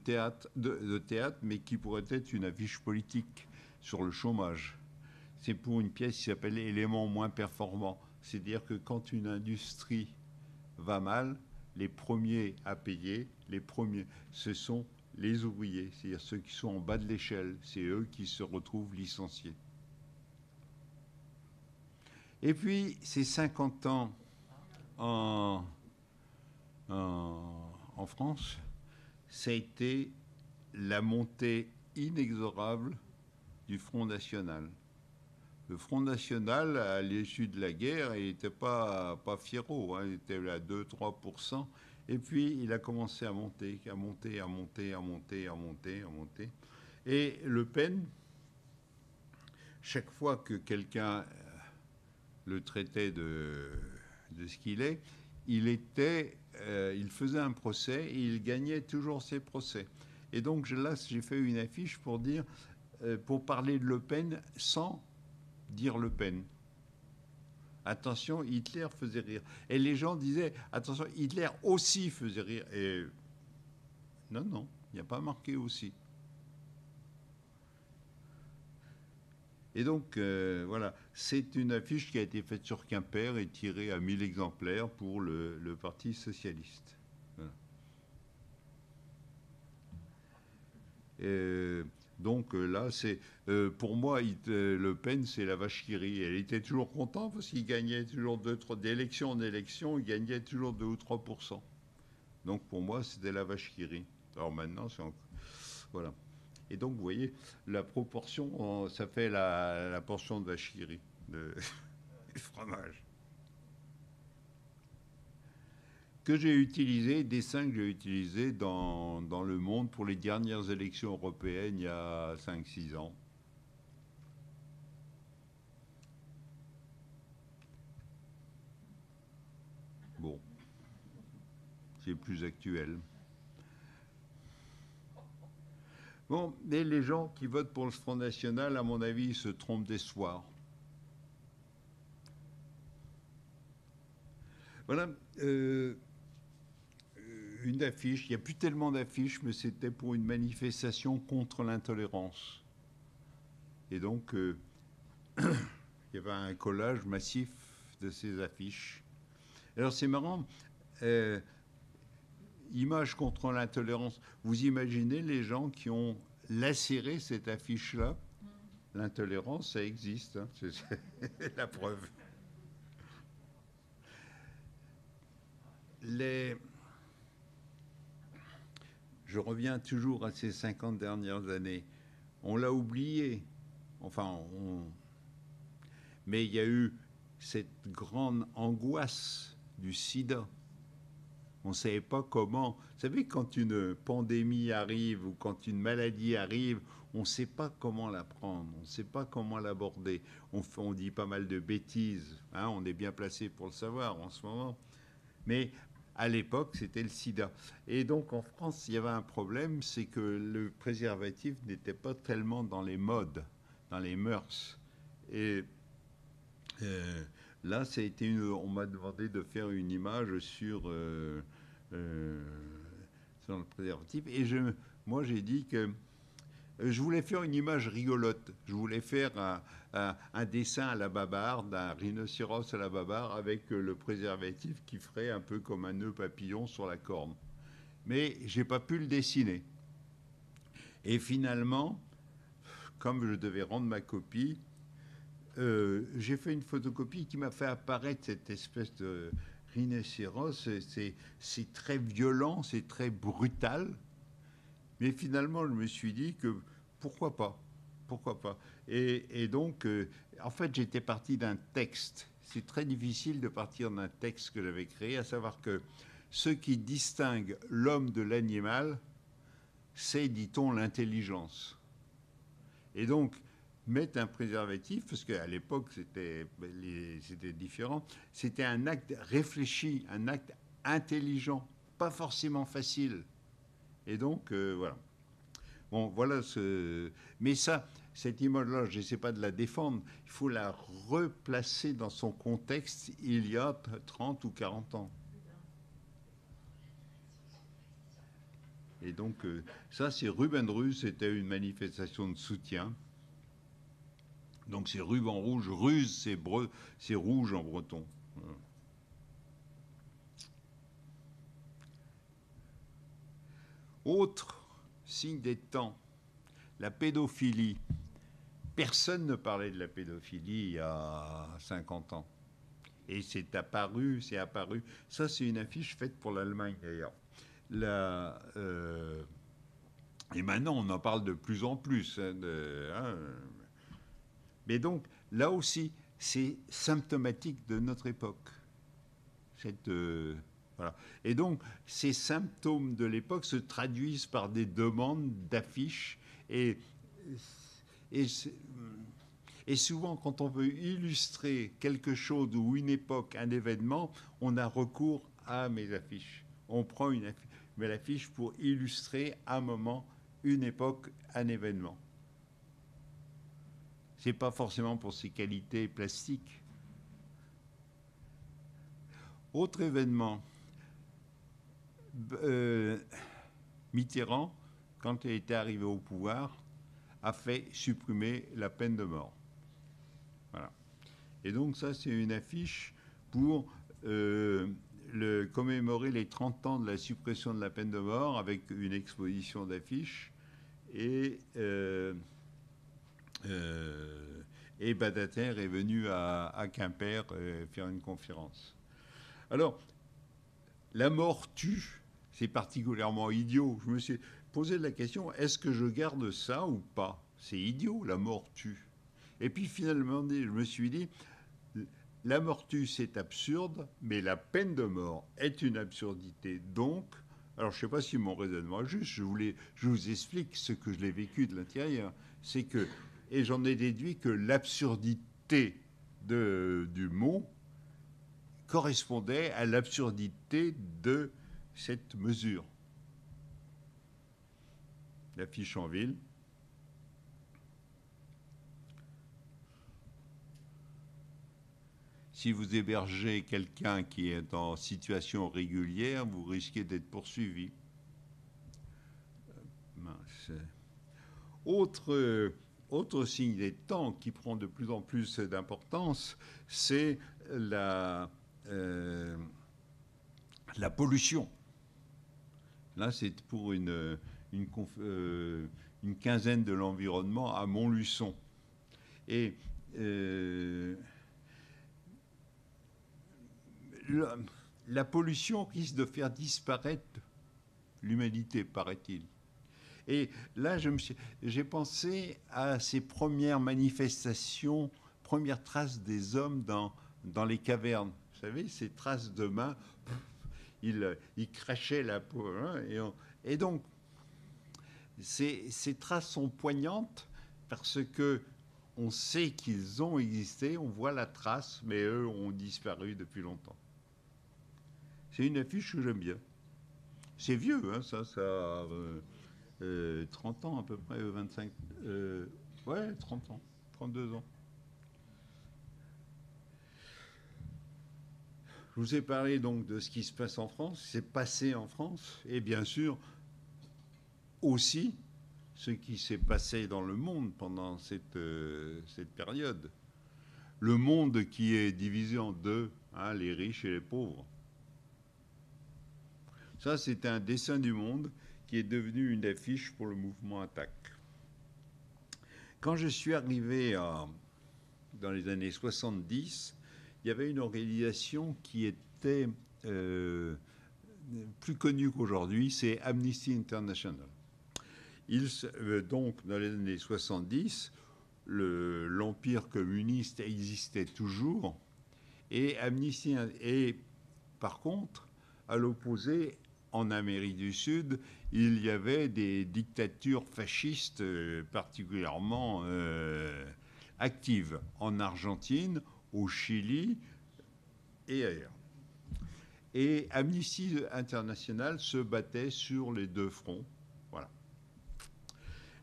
théâtre, mais qui pourrait être une affiche politique sur le chômage. C'est pour une pièce qui s'appelle Éléments moins performants. C'est-à-dire que quand une industrie va mal, les premiers à payer, ce sont les ouvriers, c'est-à-dire ceux qui sont en bas de l'échelle. C'est eux qui se retrouvent licenciés. Et puis, ces 50 ans en France, ça a été la montée inexorable du Front National. Le Front National, à l'issue de la guerre, il n'était pas fiero, hein, il était à 2-3%. Et puis, il a commencé à monter. Et Le Pen, chaque fois que quelqu'un le traitait de ce qu'il est, il faisait un procès et il gagnait toujours ses procès. Et donc là, j'ai fait une affiche pour dire, pour parler de Le Pen sans dire Le Pen. Attention, Hitler faisait rire. Et les gens disaient, attention, Hitler aussi faisait rire. Et non, il n'y a pas marqué aussi. Et donc, voilà, c'est une affiche qui a été faite sur Quimper et tirée à 1000 exemplaires pour le Parti socialiste. Voilà. Donc là, pour moi, Le Pen, c'est la vache qui rit. Elle était toujours contente parce qu'il gagnait toujours d'élection en élection, il gagnait toujours 2 ou 3%. Donc pour moi, c'était la vache qui rit. Alors maintenant, c'est encore... Voilà. Et donc, vous voyez, la proportion, ça fait la portion de vache qui rit, du fromage. Que j'ai utilisé, dessin que j'ai utilisé dans Le Monde pour les dernières élections européennes il y a 5-6 ans. Bon, c'est plus actuel. Bon, mais les gens qui votent pour le Front National, à mon avis, ils se trompent d'espoir. Voilà. Une affiche, il n'y a plus tellement d'affiches, mais c'était pour une manifestation contre l'intolérance. Et donc, il y avait un collage massif de ces affiches. Alors c'est marrant, image contre l'intolérance. Vous imaginez les gens qui ont lacéré cette affiche-là? L'intolérance, ça existe, hein, c'est la preuve. Je reviens toujours à ces 50 dernières années. On l'a oublié. Enfin, mais il y a eu cette grande angoisse du sida. On ne savait pas comment. Vous savez, quand une pandémie arrive ou quand une maladie arrive, on ne sait pas comment la prendre, on ne sait pas comment l'aborder. On dit pas mal de bêtises, hein, on est bien placé pour le savoir en ce moment. Mais à l'époque, c'était le sida. Et donc en France, il y avait un problème, c'est que le préservatif n'était pas tellement dans les modes, dans les mœurs. Et là, ça a été on m'a demandé de faire une image sur le préservatif. Et moi, j'ai dit que je voulais faire une image rigolote. Je voulais faire un dessin à la babarde, un rhinocéros à la babarde avec le préservatif qui ferait un peu comme un nœud papillon sur la corne. Mais je n'ai pas pu le dessiner. Et finalement, comme je devais rendre ma copie, j'ai fait une photocopie qui m'a fait apparaître cette espèce de rhinocéros. C'est très violent, c'est très brutal. Mais finalement, je me suis dit que pourquoi pas. Et donc, en fait, j'étais parti d'un texte. c'est très difficile de partir d'un texte que j'avais créé, à savoir que ce qui distingue l'homme de l'animal, c'est, dit-on, l'intelligence. Et donc, mettre un préservatif, parce qu'à l'époque, c'était différent, c'était un acte réfléchi, un acte intelligent, pas forcément facile. Et donc, voilà. Bon, voilà mais ça, cette image-là, je n'essaie pas de la défendre, il faut la replacer dans son contexte il y a 30 ou 40 ans. Et donc, ça, c'est Ruben Ruse, c'était une manifestation de soutien. Donc, c'est ruban rouge. Ruse, c'est rouge en breton. Voilà. Autre signe des temps, la pédophilie. Personne ne parlait de la pédophilie il y a 50 ans. Et c'est apparu. Ça, c'est une affiche faite pour l'Allemagne, d'ailleurs. Et maintenant, on en parle de plus en plus. Mais donc, là aussi, c'est symptomatique de notre époque. Voilà. Et donc, ces symptômes de l'époque se traduisent par des demandes d'affiches. Et souvent, quand on veut illustrer quelque chose ou une époque, un événement, on a recours à mes affiches. On prend l'affiche pour illustrer un moment, une époque, un événement. Ce n'est pas forcément pour ses qualités plastiques. Autre événement, Mitterrand, quand il était arrivé au pouvoir, a fait supprimer la peine de mort. Voilà. Et donc ça, c'est une affiche pour commémorer les 30 ans de la suppression de la peine de mort avec une exposition d'affiches. Et Badinter est venu à Quimper faire une conférence. Alors, la mort tue, c'est particulièrement idiot. Je me suis posé la question, est-ce que je garde ça ou pas? C'est idiot, la mort tue. Et puis finalement, je me suis dit, la mort tue, c'est absurde, mais la peine de mort est une absurdité. Donc, alors je ne sais pas si mon raisonnement est juste, je vous explique ce que je l'ai vécu de l'intérieur. C'est que, et j'en ai déduit que l'absurdité du mot correspondait à l'absurdité de cette mesure. L'affiche en ville. Si vous hébergez quelqu'un qui est en situation régulière, vous risquez d'être poursuivi. Autre signe des temps qui prend de plus en plus d'importance, c'est la pollution. Là, c'est pour une quinzaine de l'environnement à Montluçon. Et la pollution risque de faire disparaître l'humanité, paraît-il. Et là, j'ai pensé à ces premières manifestations, premières traces des hommes dans les cavernes. Vous savez, ces traces de mains, ils crachaient la peau. Hein, et donc, ces traces sont poignantes parce que on sait qu'ils ont existé, on voit la trace, mais eux ont disparu depuis longtemps. C'est une affiche que j'aime bien. C'est vieux, hein, ça a 30 ans à peu près, 25... ouais, 30 ans, 32 ans. Je vous ai parlé donc de ce qui se passe en France, c'est passé en France, et bien sûr aussi ce qui s'est passé dans le monde pendant cette période. Le monde qui est divisé en deux, hein, les riches et les pauvres. Ça, c'est un dessin du monde qui est devenu une affiche pour le mouvement Attaque. Quand je suis arrivé dans les années 70, il y avait une organisation qui était plus connue qu'aujourd'hui, c'est Amnesty International. Donc, dans les années 70, l'empire communiste existait toujours, Et Amnesty, et par contre, à l'opposé, en Amérique du Sud, il y avait des dictatures fascistes particulièrement actives, en Argentine, au Chili et ailleurs. Et Amnesty International se battait sur les deux fronts. Voilà.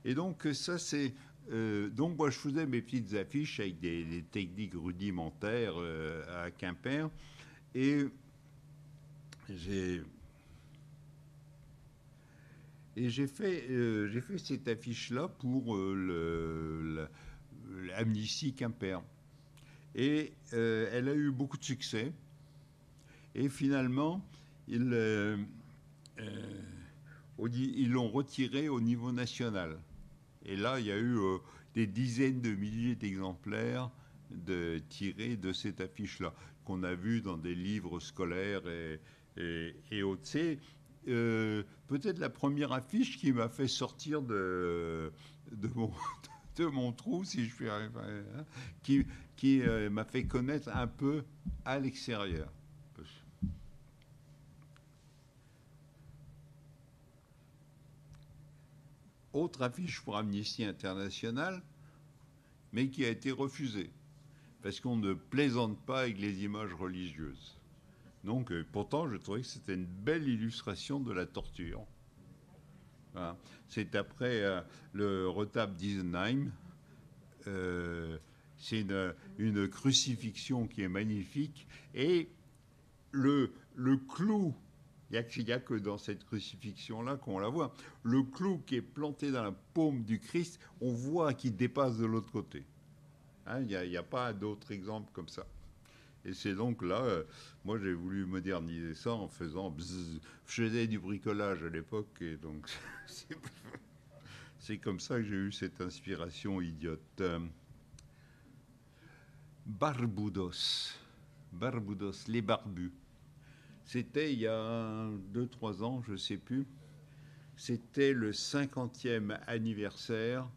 Et donc ça c'est... donc moi je faisais mes petites affiches avec des techniques rudimentaires à Quimper. Et j'ai fait cette affiche-là pour l'Amnesty Quimper. Et elle a eu beaucoup de succès. Et finalement, ils l'ont retirée au niveau national. Et là, il y a eu des dizaines de milliers d'exemplaires tirés de cette affiche-là, qu'on a vu dans des livres scolaires et autres. C'est peut-être la première affiche qui m'a fait sortir de mon trou, si je puis arriver, hein, qui m'a fait connaître un peu à l'extérieur. Autre affiche pour Amnesty International, mais qui a été refusée, parce qu'on ne plaisante pas avec les images religieuses. Donc, pourtant, je trouvais que c'était une belle illustration de la torture. Voilà. C'est après le retable d'Isenheim. C'est une crucifixion qui est magnifique. Et le clou, il n'y a que dans cette crucifixion-là qu'on la voit. Le clou qui est planté dans la paume du Christ, on voit qu'il dépasse de l'autre côté. Hein, il n'y a pas d'autre exemple comme ça. Et c'est donc là, moi j'ai voulu moderniser ça en faisant bzzz. Je faisais du bricolage à l'époque, et donc c'est comme ça que j'ai eu cette inspiration idiote. Barbudos, les barbus. C'était il y a 2-3 ans, je ne sais plus. C'était le 50e anniversaire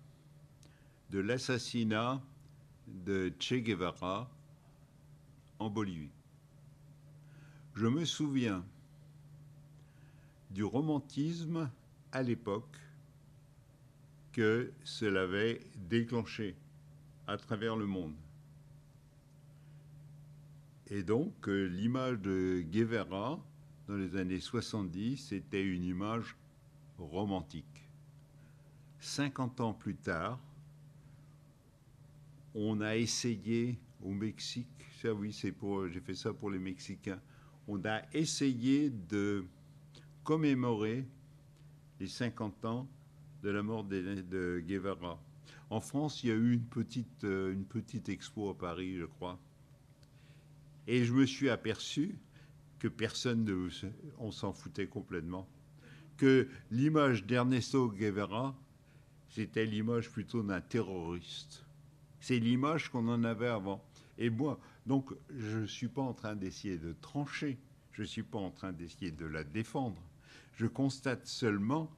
de l'assassinat de Che Guevara en Bolivie. Je me souviens du romantisme à l'époque que cela avait déclenché à travers le monde. Et donc, l'image de Guevara dans les années 70, c'était une image romantique. 50 ans plus tard, on a essayé au Mexique, ça oui, j'ai fait ça pour les Mexicains, on a essayé de commémorer les 50 ans de la mort de Guevara. En France, il y a eu une petite expo à Paris, je crois. Et je me suis aperçu que on s'en foutait complètement, que l'image d'Ernesto Guevara, c'était l'image plutôt d'un terroriste. C'est l'image qu'on en avait avant. Et moi, donc, je ne suis pas en train d'essayer de trancher, je ne suis pas en train d'essayer de la défendre. Je constate seulement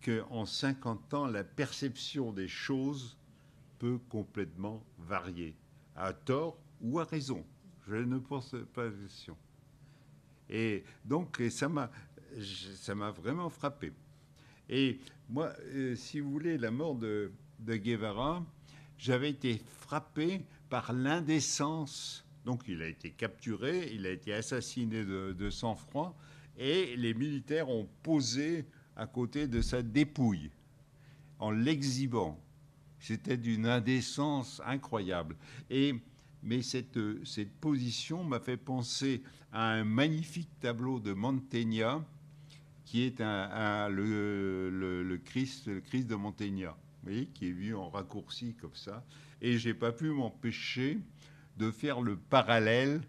qu'en 50 ans, la perception des choses peut complètement varier, à tort ou à raison. Je ne pense pas à la question. Et donc, ça m'a vraiment frappé. Et moi, si vous voulez, la mort de Guevara, j'avais été frappé par l'indécence. Donc, il a été capturé, il a été assassiné de sang-froid, et les militaires ont posé à côté de sa dépouille, en l'exhibant. C'était d'une indécence incroyable. Mais cette position m'a fait penser à un magnifique tableau de Mantegna, qui est le Christ de Mantegna, vous voyez, qui est vu en raccourci comme ça. Et je n'ai pas pu m'empêcher de faire le parallèle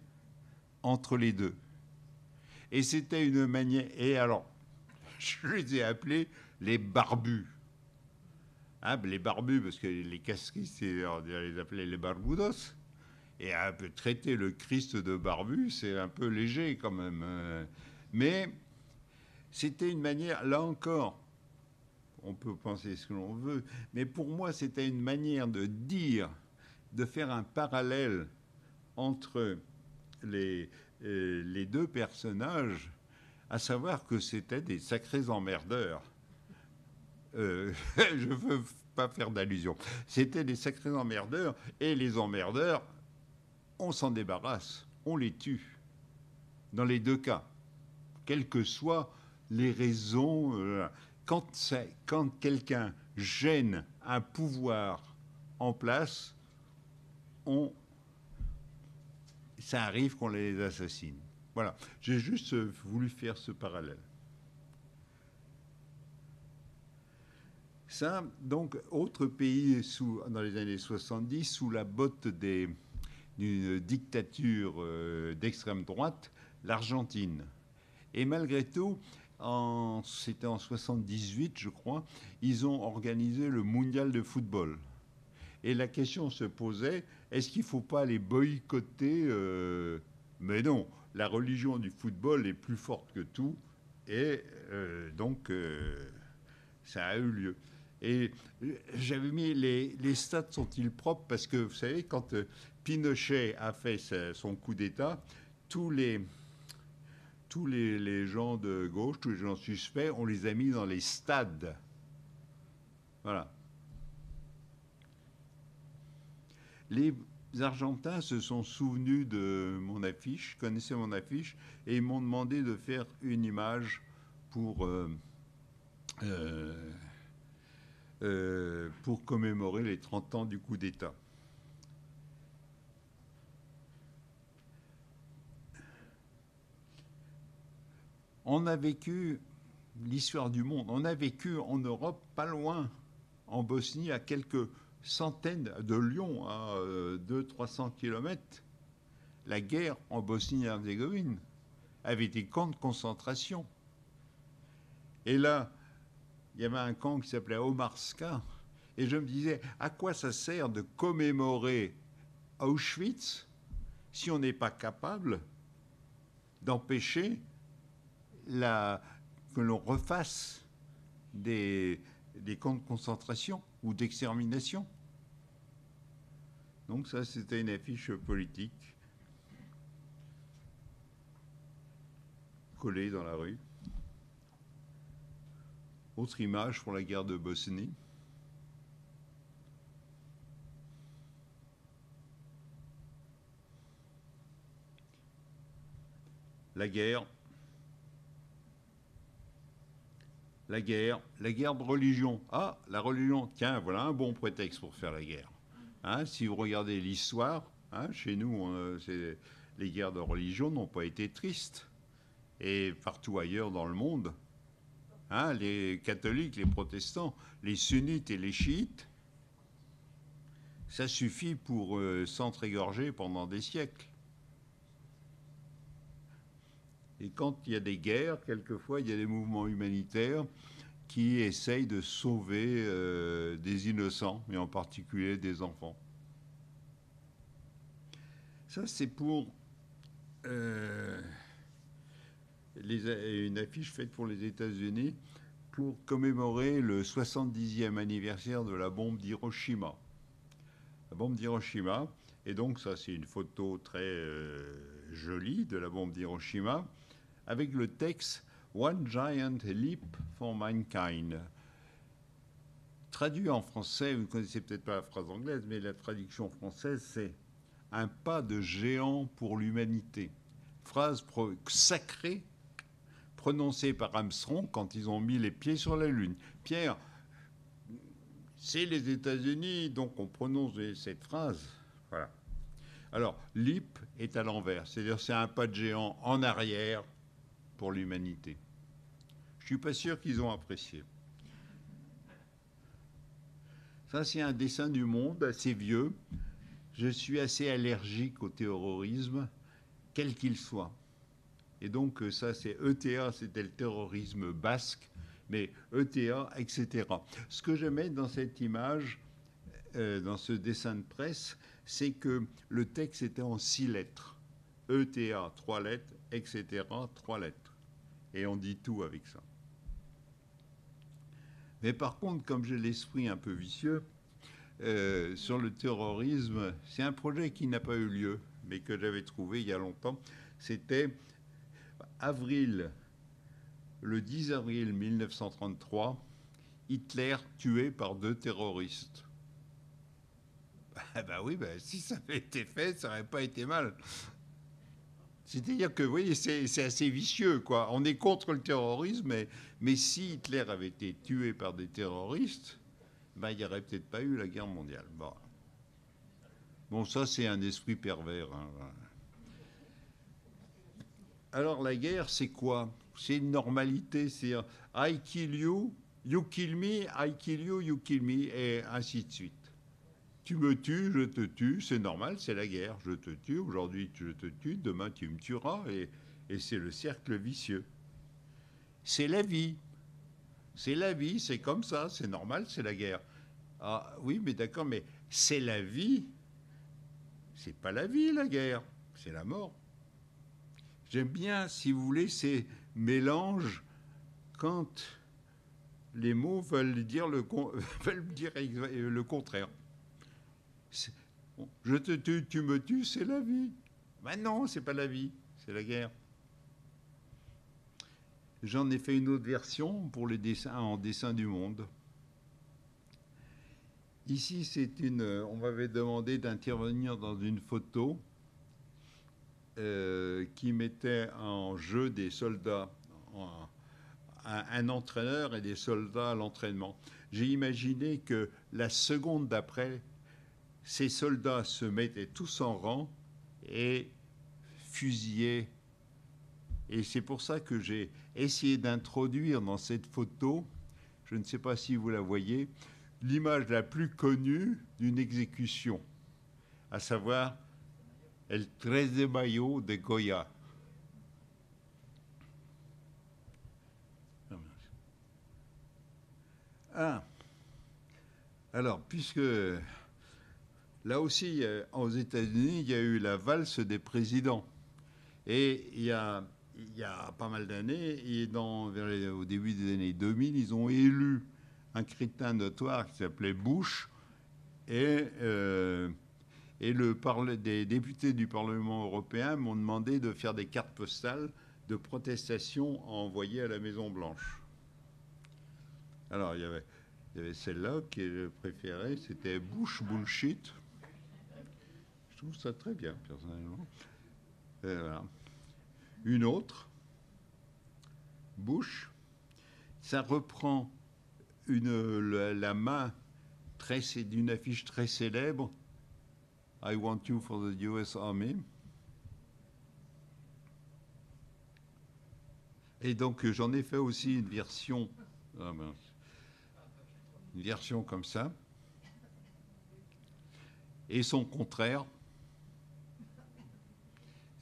entre les deux. Et c'était une manière... Et alors, je les ai appelés les barbus. Hein, les barbus, parce que les casquistes, on les appelait les barbudos. Et un peu traiter le Christ de barbu, c'est un peu léger quand même. Mais c'était une manière, là encore, on peut penser ce que l'on veut, mais pour moi, c'était une manière de dire, de faire un parallèle entre les deux personnages, à savoir que c'était des sacrés emmerdeurs. Je ne veux pas faire d'allusion. C'était des sacrés emmerdeurs, et les emmerdeurs, on s'en débarrasse, on les tue, dans les deux cas, quelles que soient les raisons. Quand quelqu'un gêne un pouvoir en place, ça arrive qu'on les assassine. Voilà, j'ai juste voulu faire ce parallèle. Ça, donc, autre pays dans les années 70, sous la botte d'une dictature d'extrême droite, l'Argentine. Et malgré tout, c'était en 78, je crois, ils ont organisé le mondial de football. Et la question se posait, est-ce qu'il ne faut pas les boycotter Mais non, la religion du football est plus forte que tout, et donc ça a eu lieu. Et j'avais mis les stats sont-ils propres, parce que vous savez, quand Pinochet a fait son coup d'État, tous les gens de gauche, tous les gens suspects, on les a mis dans les stades. Voilà. Les Argentins se sont souvenus de mon affiche, connaissaient mon affiche, et ils m'ont demandé de faire une image pour commémorer les 30 ans du coup d'État. On a vécu l'histoire du monde. On a vécu en Europe, pas loin, en Bosnie, à quelques centaines de Lyon, à 200-300 kilomètres. La guerre en Bosnie-Herzégovine avait des camps de concentration. Et là, il y avait un camp qui s'appelait Omarska. Et je me disais, à quoi ça sert de commémorer Auschwitz si on n'est pas capable d'empêcher que l'on refasse des camps de concentration ou d'extermination? Donc ça, c'était une affiche politique collée dans la rue. Autre image pour la guerre de Bosnie. La guerre de religion. Ah, la religion, tiens, voilà un bon prétexte pour faire la guerre. Hein, si vous regardez l'histoire, hein, chez nous, les guerres de religion n'ont pas été tristes. Et partout ailleurs dans le monde, hein, les catholiques, les protestants, les sunnites et les chiites, ça suffit pour s'entr'égorger pendant des siècles. Et quand il y a des guerres, quelquefois, il y a des mouvements humanitaires qui essayent de sauver des innocents, et en particulier des enfants. Ça, c'est pour une affiche faite pour les États-Unis pour commémorer le 70e anniversaire de la bombe d'Hiroshima. La bombe d'Hiroshima, et donc ça, c'est une photo très jolie de la bombe d'Hiroshima, avec le texte « One Giant Leap for Mankind ». Traduit en français, vous ne connaissez peut-être pas la phrase anglaise, mais la traduction française, c'est « un pas de géant pour l'humanité ». Phrase sacrée prononcée par Armstrong quand ils ont mis les pieds sur la Lune. Pierre, c'est les États-Unis, donc on prononce cette phrase. Voilà. Alors, leap est à l'envers, c'est-à-dire c'est un pas de géant en arrière pour l'humanité. Je ne suis pas sûr qu'ils ont apprécié. Ça, c'est un dessin du monde assez vieux. Je suis assez allergique au terrorisme, quel qu'il soit. Et donc, ça, c'est ETA, c'était le terrorisme basque, mais ETA, etc. Ce que je mets dans cette image, dans ce dessin de presse, c'est que le texte était en 6 lettres. ETA, 3 lettres, etc., 3 lettres. Et on dit tout avec ça. Mais par contre, comme j'ai l'esprit un peu vicieux, sur le terrorisme, c'est un projet qui n'a pas eu lieu. mais que j'avais trouvé il y a longtemps. C'était le 10 avril 1933, Hitler tué par 2 terroristes. Oui, si ça avait été fait, ça n'aurait pas été mal. C'est-à-dire que, vous voyez, c'est assez vicieux, quoi. On est contre le terrorisme, mais si Hitler avait été tué par des terroristes, il n'y aurait peut-être pas eu la guerre mondiale. Bon, ça, c'est un esprit pervers. Hein. Alors, la guerre, c'est quoi? C'est une normalité. C'est I kill you, you kill me, I kill you, you kill me, et ainsi de suite. Tu me tues, je te tue, c'est normal, c'est la guerre. Je te tue, aujourd'hui je te tue, demain tu me tueras, et c'est le cercle vicieux. C'est la vie. C'est la vie, c'est comme ça, c'est normal, c'est la guerre. Ah oui, mais d'accord, mais c'est la vie. C'est pas la vie, la guerre, c'est la mort. J'aime bien, si vous voulez, ces mélanges quand les mots veulent dire le contraire. Je te tue, tu me tues, c'est la vie. Ben non, c'est pas la vie, c'est la guerre. J'en ai fait une autre version pour les dessins en dessin du monde. Ici, on m'avait demandé d'intervenir dans une photo qui mettait en jeu des soldats, un entraîneur et des soldats à l'entraînement. J'ai imaginé que la seconde d'après, ces soldats se mettaient tous en rang et fusillaient. Et c'est pour ça que j'ai essayé d'introduire dans cette photo, je ne sais pas si vous la voyez, l'image la plus connue d'une exécution, à savoir El 13 de Mayo de Goya. Alors, puisque là aussi, aux États-Unis, il y a eu la valse des présidents. Et il y a pas mal d'années, et au début des années 2000, ils ont élu un crétin notoire qui s'appelait Bush, et des députés du Parlement européen m'ont demandé de faire des cartes postales de protestation à envoyer à la Maison-Blanche. Alors, il y avait celle-là qui est le préféré, c'était Bush Bullshit. Je trouve ça très bien, personnellement. Et voilà. Une autre, Bush, ça reprend la main d'une affiche très célèbre, I want you for the US Army. Et donc j'en ai fait aussi une version comme ça. Et son contraire,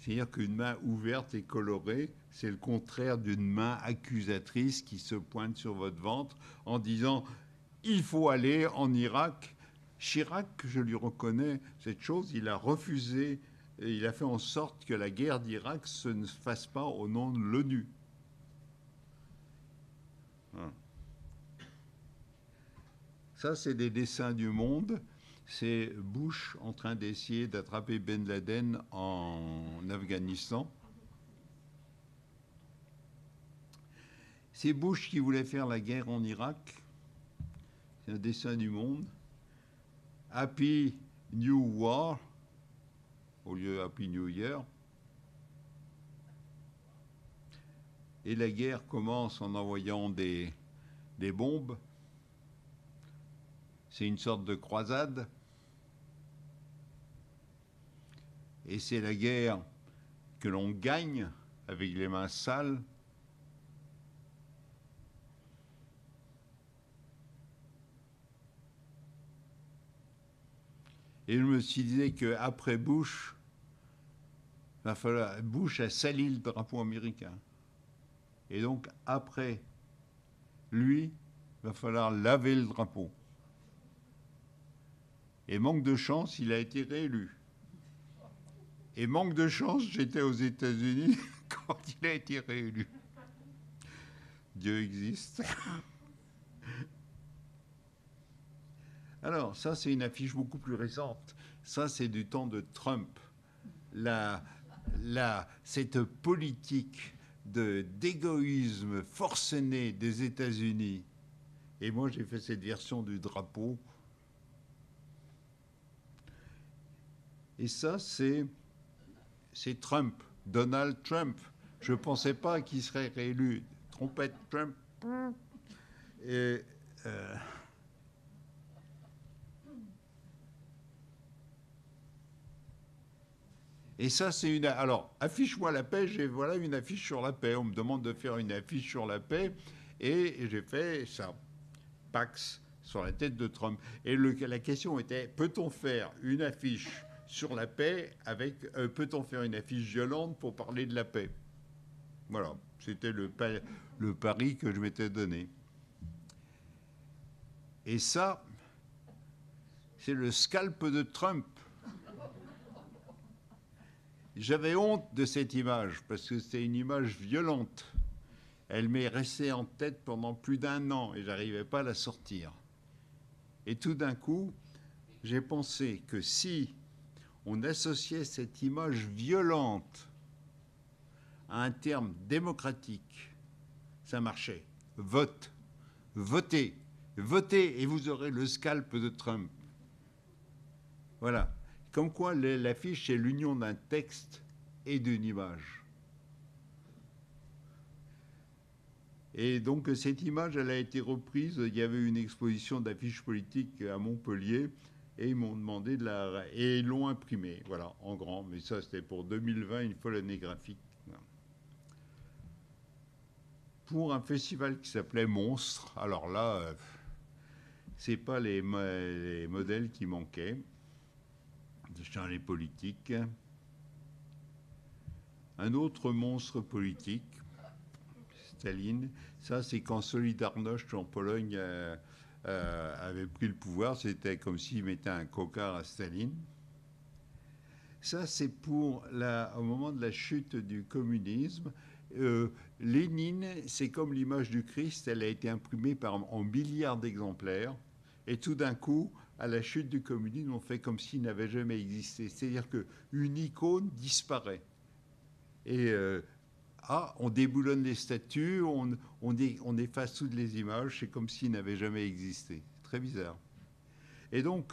c'est-à-dire qu'une main ouverte et colorée, c'est le contraire d'une main accusatrice qui se pointe sur votre ventre en disant « il faut aller en Irak ». Chirac, je lui reconnais cette chose, il a refusé, et il a fait en sorte que la guerre d'Irak se ne fasse pas au nom de l'ONU. Ça, c'est des dessins du monde. C'est Bush en train d'essayer d'attraper Ben Laden en Afghanistan. C'est Bush qui voulait faire la guerre en Irak. C'est un dessin du monde. Happy New War, au lieu Happy New Year. Et la guerre commence en envoyant des bombes. C'est une sorte de croisade. Et c'est la guerre que l'on gagne avec les mains sales. Et je me suis dit qu'après Bush, Bush a sali le drapeau américain. Et donc, après lui, il va falloir laver le drapeau. Et manque de chance, il a été réélu. Et manque de chance, j'étais aux États-Unis quand il a été réélu. Dieu existe. Alors, ça, c'est une affiche beaucoup plus récente. Ça, c'est du temps de Trump. cette politique d'égoïsme forcené des États-Unis. Et moi, j'ai fait cette version du drapeau. Et ça, c'est Trump, Donald Trump. Je ne pensais pas qu'il serait réélu. Trompette, Trump. Et, et ça, c'est une... Alors, affiche-moi la paix, j'ai voilà une affiche sur la paix. On me demande de faire une affiche sur la paix, et j'ai fait ça. Pax sur la tête de Trump. Et la question était, peut-on faire une affiche sur la paix avec... peut-on faire une affiche violente pour parler de la paix? Voilà, c'était le pari que je m'étais donné. Et ça, c'est le scalp de Trump. J'avais honte de cette image, parce que c'était une image violente. Elle m'est restée en tête pendant plus d'1 an, et je n'arrivais pas à la sortir. Et tout d'un coup, j'ai pensé que si on associait cette image violente à un terme démocratique, ça marchait. Vote. Votez. Votez et vous aurez le scalp de Trump. Voilà. Comme quoi l'affiche est l'union d'un texte et d'une image. Et donc cette image, elle a été reprise. Il y avait une exposition d'affiches politiques à Montpellier et ils m'ont demandé de la... Et ils l'ont imprimée, voilà, en grand. Mais ça, c'était pour 2020, une folle année graphique. Pour un festival qui s'appelait Monstre. Alors là, c'est pas les modèles qui manquaient. Dans les politiques. Un autre monstre politique, Staline. Ça, c'est quand Solidarność en Pologne avait pris le pouvoir. C'était comme s'il mettait un cocard à Staline. Ça, c'est pour au moment de la chute du communisme. Lénine, c'est comme l'image du Christ. Elle a été imprimée en milliards d'exemplaires. Et tout d'un coup, à la chute du communisme, on fait comme s'il n'avait jamais existé. C'est-à-dire qu'une icône disparaît. Et on déboulonne les statues, on efface toutes les images, c'est comme s'il n'avait jamais existé. Très bizarre. Et donc,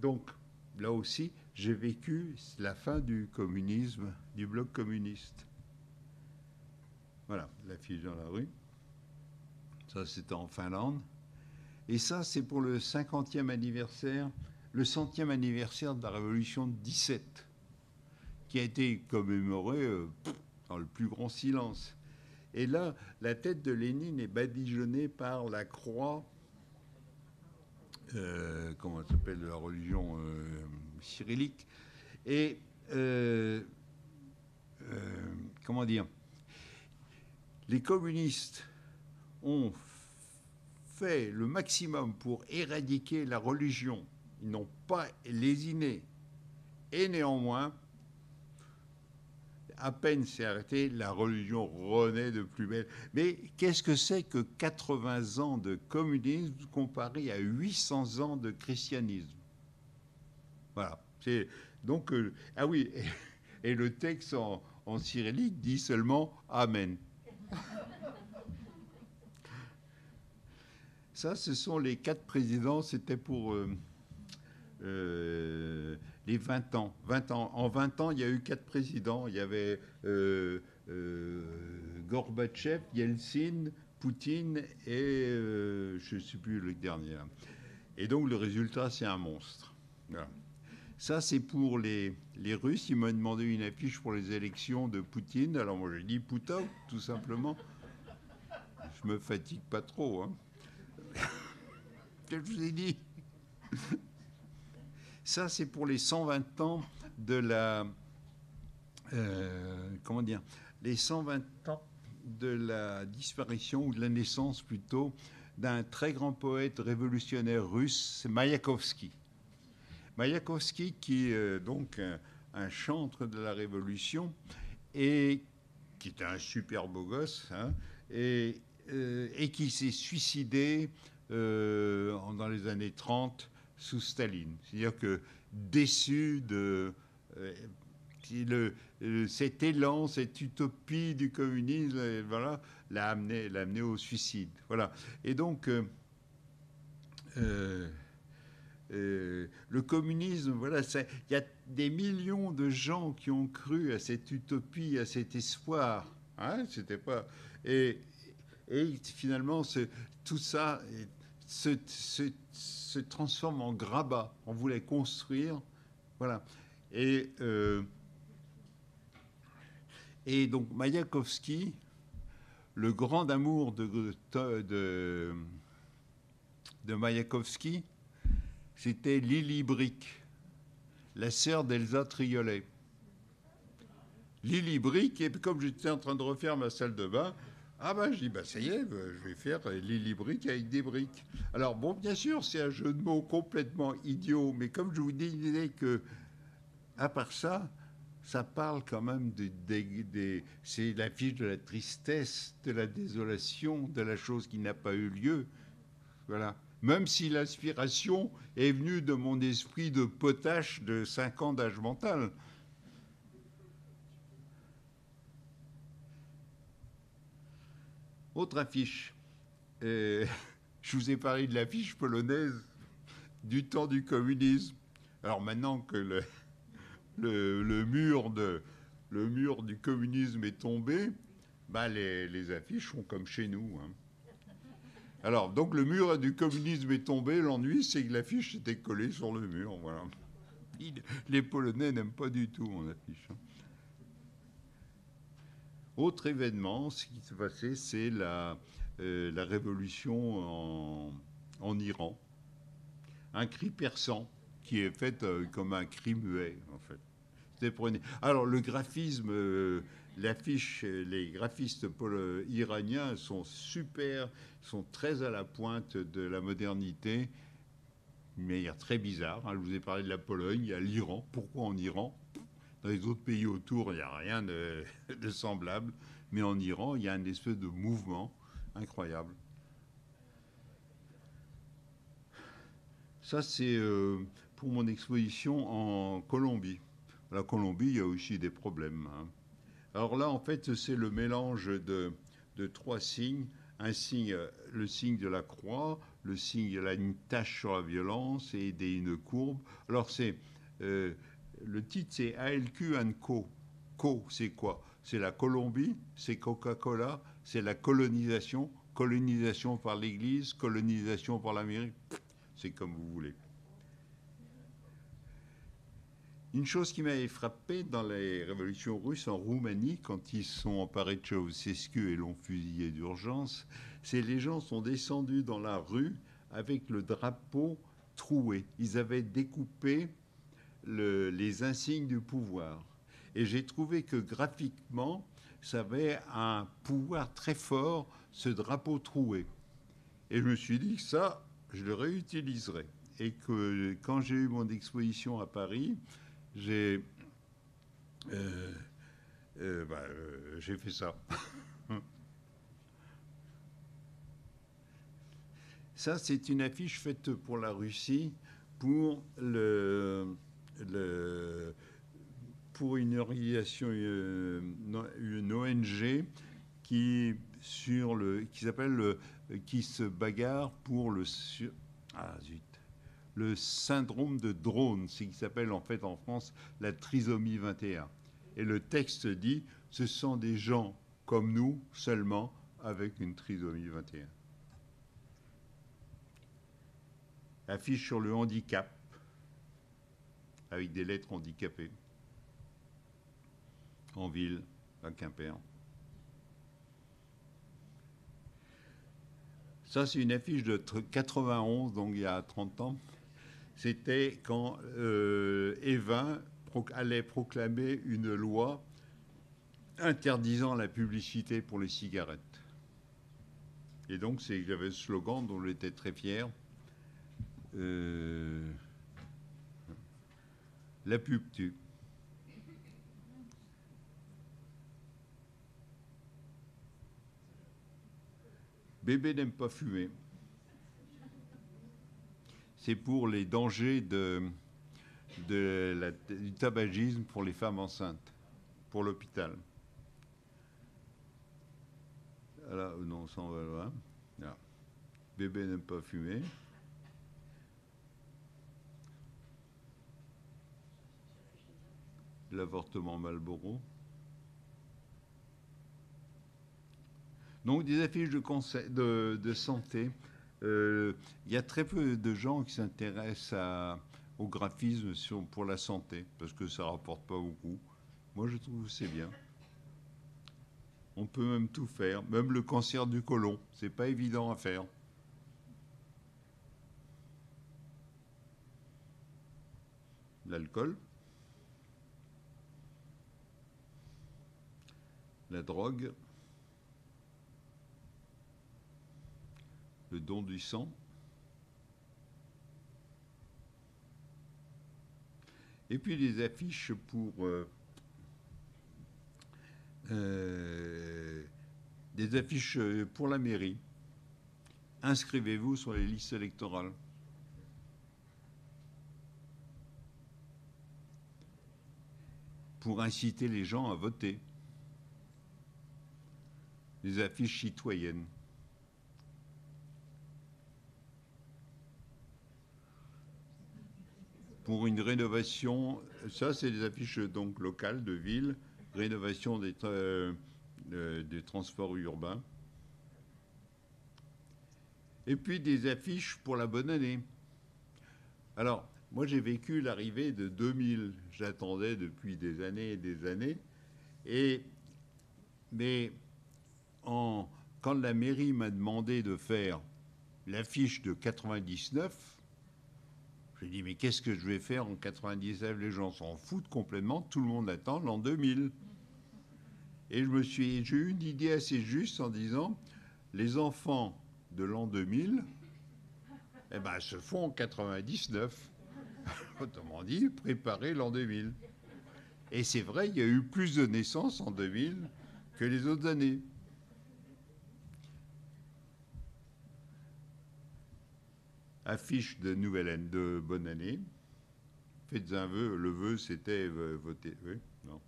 donc là aussi, j'ai vécu la fin du communisme, du bloc communiste. Voilà, l'affiche dans la rue. Ça, c'était en Finlande. Et ça, c'est pour le 50e anniversaire, le 100e anniversaire de la Révolution de 17, qui a été commémoré dans le plus grand silence. Et là, la tête de Lénine est badigeonnée par la croix, comment elle s'appelle, de la religion cyrillique. Et, comment dire, les communistes ont fait le maximum pour éradiquer la religion. Ils n'ont pas lésiné. Et néanmoins, à peine c'est arrêté, la religion renaît de plus belle. Mais qu'est-ce que c'est que 80 ans de communisme comparé à 800 ans de christianisme? Voilà. Donc, ah oui, et le texte en cyrillique dit seulement « Amen ». Ça, ce sont les 4 présidents, c'était pour les 20 ans. En 20 ans, il y a eu 4 présidents. Il y avait Gorbatchev, Yeltsin, Poutine et je ne sais plus le dernier. Et donc, le résultat, c'est un monstre. Voilà. Ça, c'est pour les Russes. Ils m'ont demandé une affiche pour les élections de Poutine. Alors, moi, j'ai dit Poutin, tout simplement. Je me fatigue pas trop, hein. Que je vous ai dit. Ça, c'est pour les 120 ans de la... comment dire, les 120 ans de la disparition, ou de la naissance plutôt, d'un très grand poète révolutionnaire russe, Maïakovski. Maïakovski, qui est donc un chantre de la Révolution, et qui était un super beau gosse, hein, et qui s'est suicidé dans les années 30 sous Staline. C'est-à-dire que déçu cet élan, cette utopie du communisme, voilà, l'a amené au suicide. Voilà. Et donc, le communisme, voilà, il y a des millions de gens qui ont cru à cette utopie, à cet espoir. Hein, c'était pas et finalement, tout ça se transforme en grabat. On voulait construire, voilà. Et donc Maïakovski, le grand amour de Maïakovski, c'était Lily Brick, la sœur d'Elsa Triolet. Lily Brick, et comme j'étais en train de refaire ma salle de bain, je dis, ça y est, je vais faire Lily Brick avec des briques. Alors bon, bien sûr, c'est un jeu de mots complètement idiot, mais comme je vous disais que, à part ça, ça parle quand même c'est l'affiche de la tristesse, de la désolation, de la chose qui n'a pas eu lieu. Voilà. Même si l'inspiration est venue de mon esprit de potache de 5 ans d'âge mental. Autre affiche. Je vous ai parlé de l'affiche polonaise du temps du communisme. Alors maintenant que le mur du communisme est tombé, les affiches sont comme chez nous. Hein. Alors, donc le mur du communisme est tombé, l'ennui c'est que l'affiche était collée sur le mur. Voilà. Les Polonais n'aiment pas du tout mon affiche. Autre événement, ce qui s'est passé, c'est la révolution en Iran. Un cri perçant qui est fait comme un cri muet, en fait. Alors, le graphisme, l'affiche, les graphistes iraniens sont super, sont très à la pointe de la modernité, d'une manière très bizarre. Hein. Je vous ai parlé de la Pologne, il y a l'Iran. Pourquoi en Iran ? Dans les autres pays autour, il n'y a rien de semblable. Mais en Iran, il y a une espèce de mouvement incroyable. Ça, c'est pour mon exposition en Colombie. La Colombie, il y a aussi des problèmes. Hein. Alors là, en fait, c'est le mélange de 3 signes. Un signe, le signe de la croix, le signe de une tache sur la violence et une courbe. Alors, le titre, c'est ALQ & Co. Co, c'est quoi ? C'est la Colombie, c'est Coca-Cola, c'est la colonisation. Colonisation par l'Église, colonisation par l'Amérique. C'est comme vous voulez. Une chose qui m'avait frappé dans les révolutions russes en Roumanie, quand ils sont emparés de Ceausescu et l'ont fusillé d'urgence, c'est les gens sont descendus dans la rue avec le drapeau troué. Ils avaient découpé les insignes du pouvoir. Et j'ai trouvé que graphiquement, ça avait un pouvoir très fort, ce drapeau troué. Et je me suis dit que ça, je le réutiliserai. Et que quand j'ai eu mon exposition à Paris, j'ai fait ça. Ça, c'est une affiche faite pour la Russie, pour pour une organisation, une ONG qui s'appelle qui se bagarre pour le syndrome de Drone, c'est qui s'appelle en fait en France la trisomie 21. Et le texte dit, ce sont des gens comme nous seulement avec une trisomie 21. Affiche sur le handicap, avec des lettres handicapées, en ville, à Quimper. Ça, c'est une affiche de 91, donc il y a 30 ans. C'était quand Evin allait proclamer une loi interdisant la publicité pour les cigarettes. Et donc, j'avais ce slogan dont j'étais très fier. La pub tue. Bébé n'aime pas fumer. C'est pour les dangers du tabagisme pour les femmes enceintes, pour l'hôpital. Là, non, ça on va loin. Là. Bébé n'aime pas fumer. L'avortement Marlboro. Donc des affiches de santé. Il y a très peu de gens qui s'intéressent au graphisme pour la santé, parce que ça ne rapporte pas beaucoup. Moi, je trouve que c'est bien. On peut même tout faire, même le cancer du côlon. C'est pas évident à faire. L'alcool, la drogue, le don du sang, et puis des affiches pour la mairie. Inscrivez-vous sur les listes électorales. Pour inciter les gens à voter. Des affiches citoyennes. Pour une rénovation, ça c'est des affiches donc locales de ville, rénovation des transports urbains. Et puis des affiches pour la bonne année. Alors, moi j'ai vécu l'arrivée de 2000, j'attendais depuis des années et des années, mais quand la mairie m'a demandé de faire l'affiche de 99, j'ai dit, mais qu'est-ce que je vais faire en 99? Les gens s'en foutent complètement, tout le monde attend l'an 2000. Et j'ai eu une idée assez juste en disant, les enfants de l'an 2000, eh ben, se font en 99. Autrement dit, préparer l'an 2000. Et c'est vrai, il y a eu plus de naissances en 2000 que les autres années. Affiche de de bonne année. Faites un vœu. Le vœu, c'était voter. Oui, non.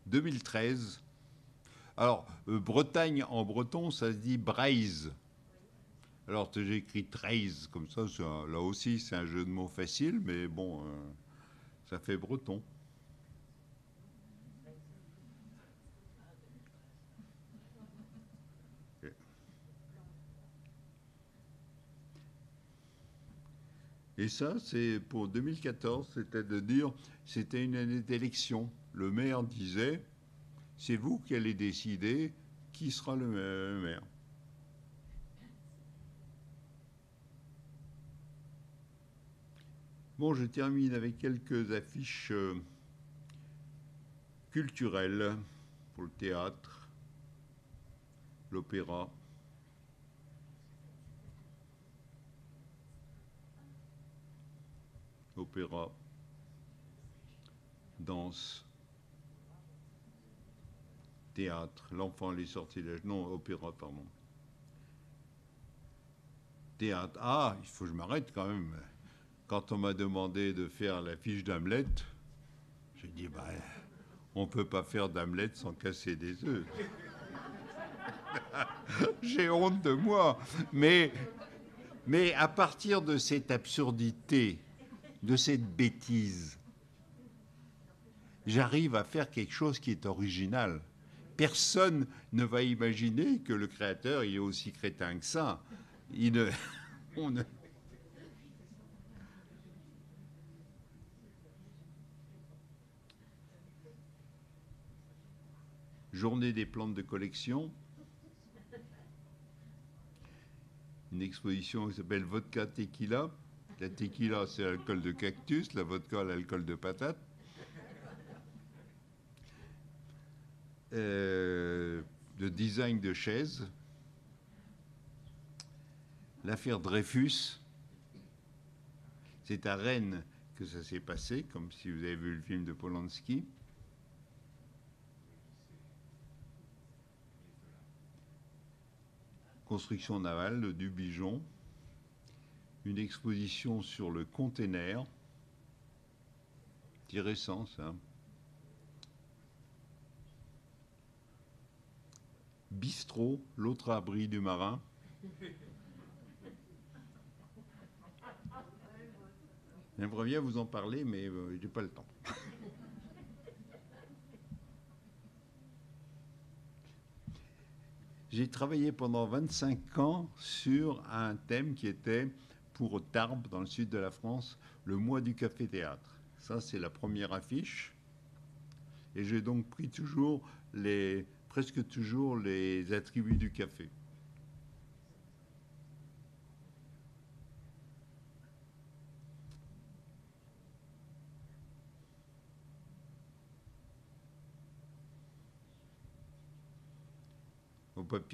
« 2013. Alors, Bretagne, en breton, ça se dit braise. Alors, j'ai écrit 13, comme ça, là aussi, c'est un jeu de mots facile, mais bon, ça fait breton. Et ça, c'est pour 2014, c'était de dire, c'était une année d'élection. Le maire disait, c'est vous qui allez décider qui sera le maire. Bon, je termine avec quelques affiches culturelles pour le théâtre, l'opéra. Opéra, danse, théâtre, l'enfant, les sortilèges, non, opéra, pardon. Théâtre, ah, il faut que je m'arrête quand même. Quand on m'a demandé de faire l'affiche d'Hamlet, j'ai dit, bah, on ne peut pas faire d'Hamlet sans casser des œufs. J'ai honte de moi, mais à partir de cette absurdité, de cette bêtise, j'arrive à faire quelque chose qui est original. Personne ne va imaginer que le créateur il est aussi crétin que ça. Journée des plantes de collection. Une exposition qui s'appelle Vodka Tequila. La tequila, c'est l'alcool de cactus, la vodka, l'alcool de patate. De design de chaises. L'affaire Dreyfus. C'est à Rennes que ça s'est passé, comme si vous avez vu le film de Polanski. Construction navale du Bijon. une exposition sur le container. C'est récent, ça. Bistrot, l'autre abri du marin. J'aimerais bien vous en parler, mais je n'ai pas le temps. J'ai travaillé pendant 25 ans sur un thème qui était, pour Tarbes, dans le sud de la France, le mois du café-théâtre. Ça, c'est la première affiche. Et j'ai donc pris presque toujours les attributs du café.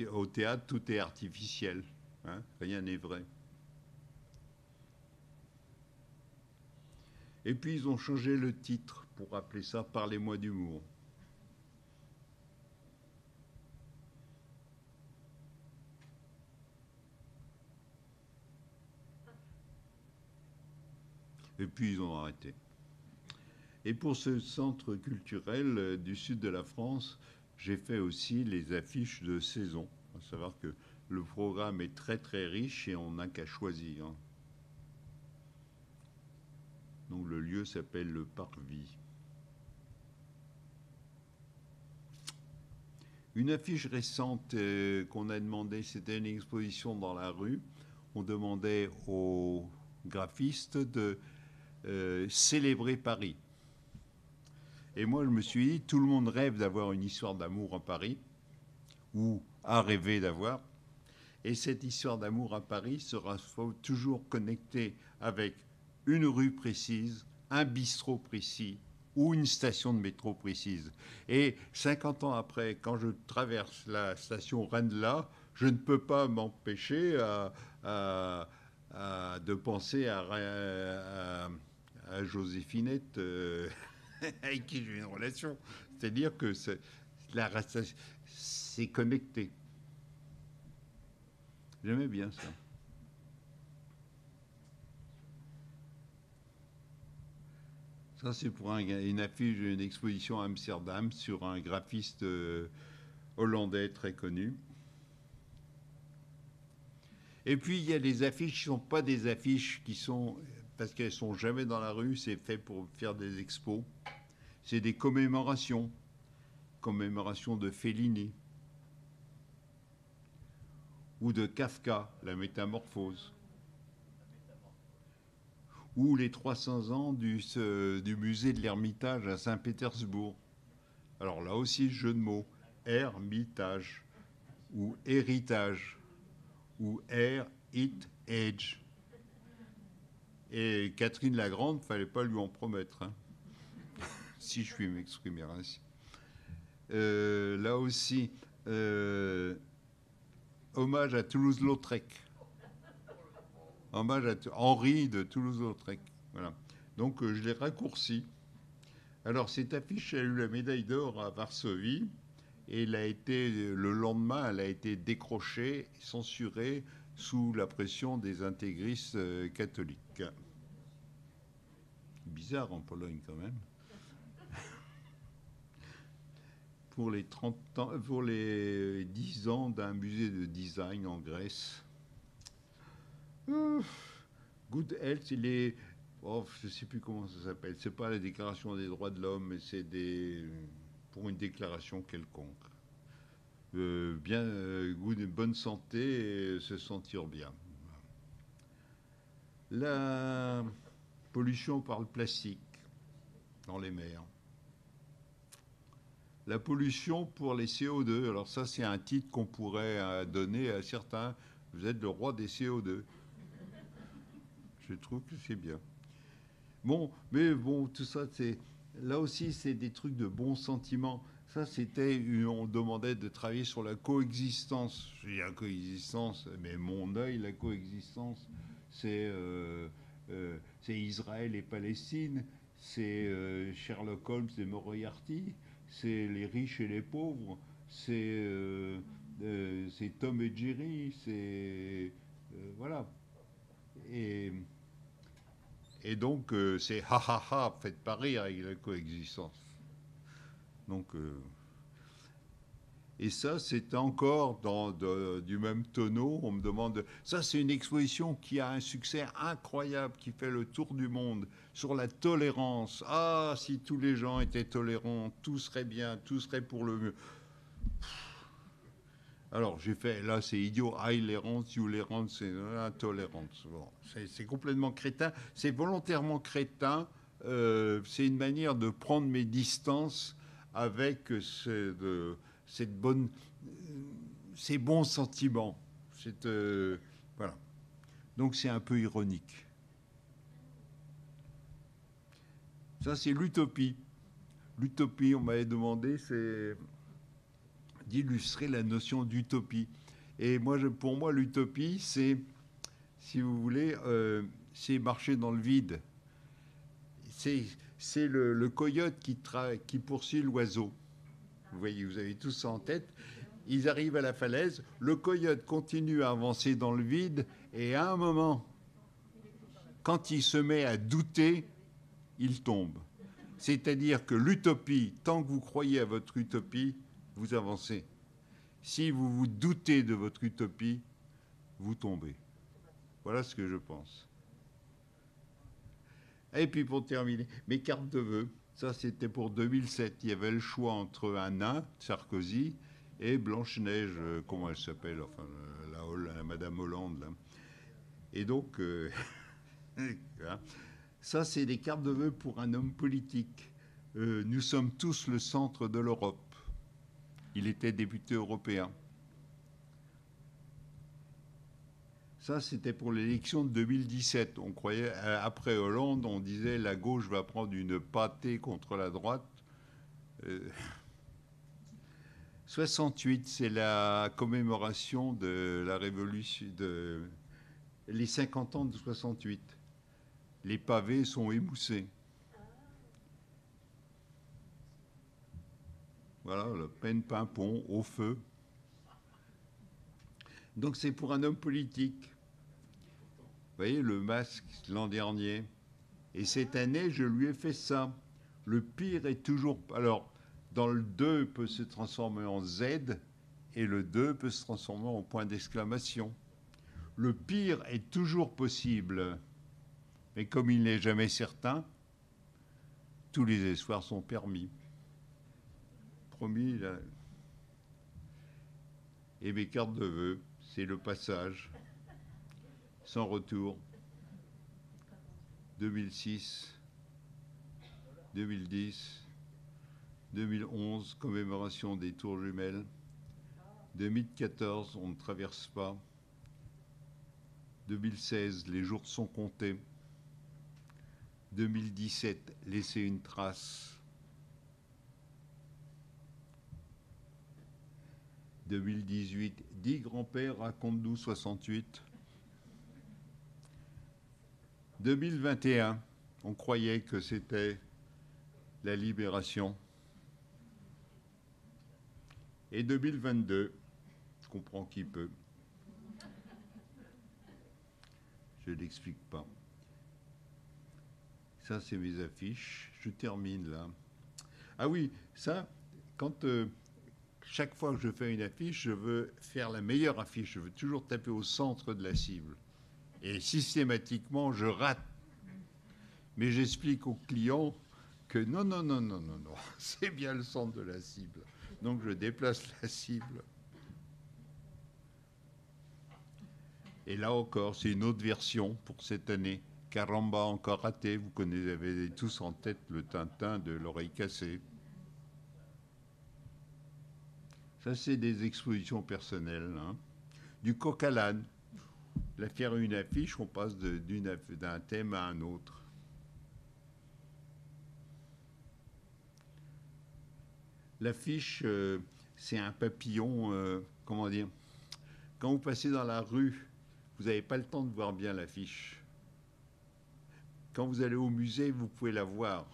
Au théâtre, tout est artificiel, hein, rien n'est vrai. Et puis ils ont changé le titre pour appeler ça Parlez-moi d'humour. Et puis ils ont arrêté. Et pour ce centre culturel du sud de la France, j'ai fait aussi les affiches de saison. Il faut savoir que le programme est très très riche et on n'a qu'à choisir. Donc le lieu s'appelle le Parvis. Une affiche récente qu'on a demandé, c'était une exposition dans la rue. On demandait aux graphistes de célébrer Paris. Et moi, je me suis dit, tout le monde rêve d'avoir une histoire d'amour à Paris, ou a rêvé d'avoir. Et cette histoire d'amour à Paris sera toujours connectée avec une rue précise, un bistrot précis ou une station de métro précise. Et 50 ans après, quand je traverse la station Rennes-là, je ne peux pas m'empêcher de penser à Joséphinette, avec qui j'ai une relation. C'est-à-dire que c'est connecté. J'aimais bien ça. Ça, c'est pour une affiche d'une exposition à Amsterdam sur un graphiste hollandais très connu. Et puis, il y a des affiches qui ne sont pas des affiches qui sont, parce qu'elles ne sont jamais dans la rue, c'est fait pour faire des expos. C'est des commémorations. Commémoration de Fellini. Ou de Kafka, La Métamorphose. Ou les 300 ans du musée de l'Ermitage à Saint-Pétersbourg. Alors là aussi, jeu de mots. Ermitage. Ou héritage. Ou Age. Et Catherine la Grande, il ne fallait pas lui en promettre. Hein. Si je puis m'exprimer ainsi. Là aussi, hommage à Toulouse-Lautrec. Hommage à Henri de Toulouse-Lautrec. Voilà. Donc je l'ai raccourci. Alors cette affiche a eu la médaille d'or à Varsovie et le lendemain, elle a été décrochée, censurée sous la pression des intégristes catholiques. Bizarre en Pologne quand même. Pour les 30 ans, pour les 10 ans d'un musée de design en Grèce. Good Health, il est... Oh, je ne sais plus comment ça s'appelle. C'est pas la déclaration des droits de l'homme, mais c'est pour une déclaration quelconque. Bonne santé et se sentir bien. La pollution par le plastique dans les mers. La pollution pour les CO2. Alors ça, c'est un titre qu'on pourrait donner à certains. Vous êtes le roi des CO2. Je trouve que c'est bien. Bon, mais bon, tout ça, là aussi, c'est des trucs de bons sentiments. Ça, on demandait de travailler sur la coexistence. Je dis la coexistence, mais mon œil, la coexistence, c'est Israël et Palestine, c'est Sherlock Holmes et Moriarty, c'est les riches et les pauvres, c'est Tom et Jerry, c'est voilà. Et, et donc, c'est ha ha ha, faites pas rire avec la coexistence. Donc, et ça, c'est encore du même tonneau. On me demande. Ça, c'est une exposition qui a un succès incroyable, qui fait le tour du monde, sur la tolérance. Ah, si tous les gens étaient tolérants, tout serait bien, tout serait pour le mieux. Alors, j'ai fait, là, c'est idiot, intolérance, tolérance, c'est intolérance. Bon, c'est complètement crétin. C'est volontairement crétin. C'est une manière de prendre mes distances avec ces bons sentiments. Voilà. Donc, c'est un peu ironique. Ça, c'est l'utopie. L'utopie, on m'avait demandé, c'est d'illustrer la notion d'utopie. Et moi, pour moi, l'utopie, c'est, si vous voulez, c'est marcher dans le vide. C'est le coyote qui poursuit l'oiseau. Vous voyez, vous avez tous ça en tête. Ils arrivent à la falaise, le coyote continue à avancer dans le vide, et à un moment, quand il se met à douter, il tombe. C'est-à-dire que l'utopie, tant que vous croyez à votre utopie, vous avancez. Si vous vous doutez de votre utopie, vous tombez. Voilà ce que je pense. Et puis pour terminer, mes cartes de vœux, ça c'était pour 2007. Il y avait le choix entre un nain, Sarkozy, et Blanche-Neige, comment elle s'appelle, enfin la Madame Hollande. Là. Et donc, ça c'est des cartes de vœux pour un homme politique. Nous sommes tous le centre de l'Europe. Il était député européen. Ça, c'était pour l'élection de 2017. On croyait, après Hollande, on disait la gauche va prendre une pâtée contre la droite. 68, c'est la commémoration de la révolution, les 50 ans de 68. Les pavés sont émoussés. Voilà, le Pen-Pimpon au feu. Donc c'est pour un homme politique. Vous voyez, le masque l'an dernier. Et cette année, je lui ai fait ça. Le pire est toujours... Alors, dans le 2 peut se transformer en Z, et le 2 peut se transformer en point d'exclamation. Le pire est toujours possible. Mais comme il n'est jamais certain, tous les espoirs sont permis. Promis, là. Et mes cartes de vœux, c'est le passage, sans retour, 2006, 2010, 2011, commémoration des tours jumelles, 2014, on ne traverse pas, 2016, les jours sont comptés, 2017, laisser une trace, 2018, 10 grands-pères, raconte-nous 68. 2021, on croyait que c'était la libération. Et 2022, comprends qui peut. Je ne l'explique pas. Ça, c'est mes affiches. Je termine là. Ah oui, ça, quand... chaque fois que je fais une affiche, je veux faire la meilleure affiche. Je veux toujours taper au centre de la cible. Et systématiquement, je rate. Mais j'explique aux clients que non, c'est bien le centre de la cible. Donc je déplace la cible. Et là encore, c'est une autre version pour cette année. Caramba, encore raté. Vous avez tous en tête le Tintin de l'oreille cassée. Ça, c'est des expositions personnelles. Hein. Du coq à l'âne. La faire une affiche, on passe d'un thème à un autre. L'affiche, c'est un papillon, comment dire, quand vous passez dans la rue, vous n'avez pas le temps de voir bien l'affiche. Quand vous allez au musée, vous pouvez la voir,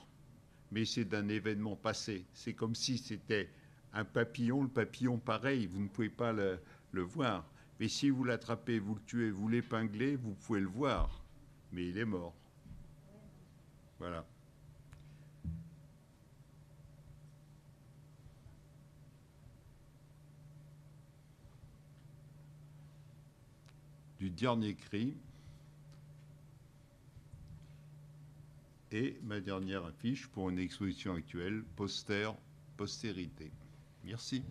mais c'est d'un événement passé. C'est comme si c'était un papillon, le papillon pareil, vous ne pouvez pas le voir. Mais si vous l'attrapez, vous le tuez, vous l'épinglez, vous pouvez le voir. Mais il est mort. Voilà. Du dernier cri. Et ma dernière affiche pour une exposition actuelle, postérité. Merci.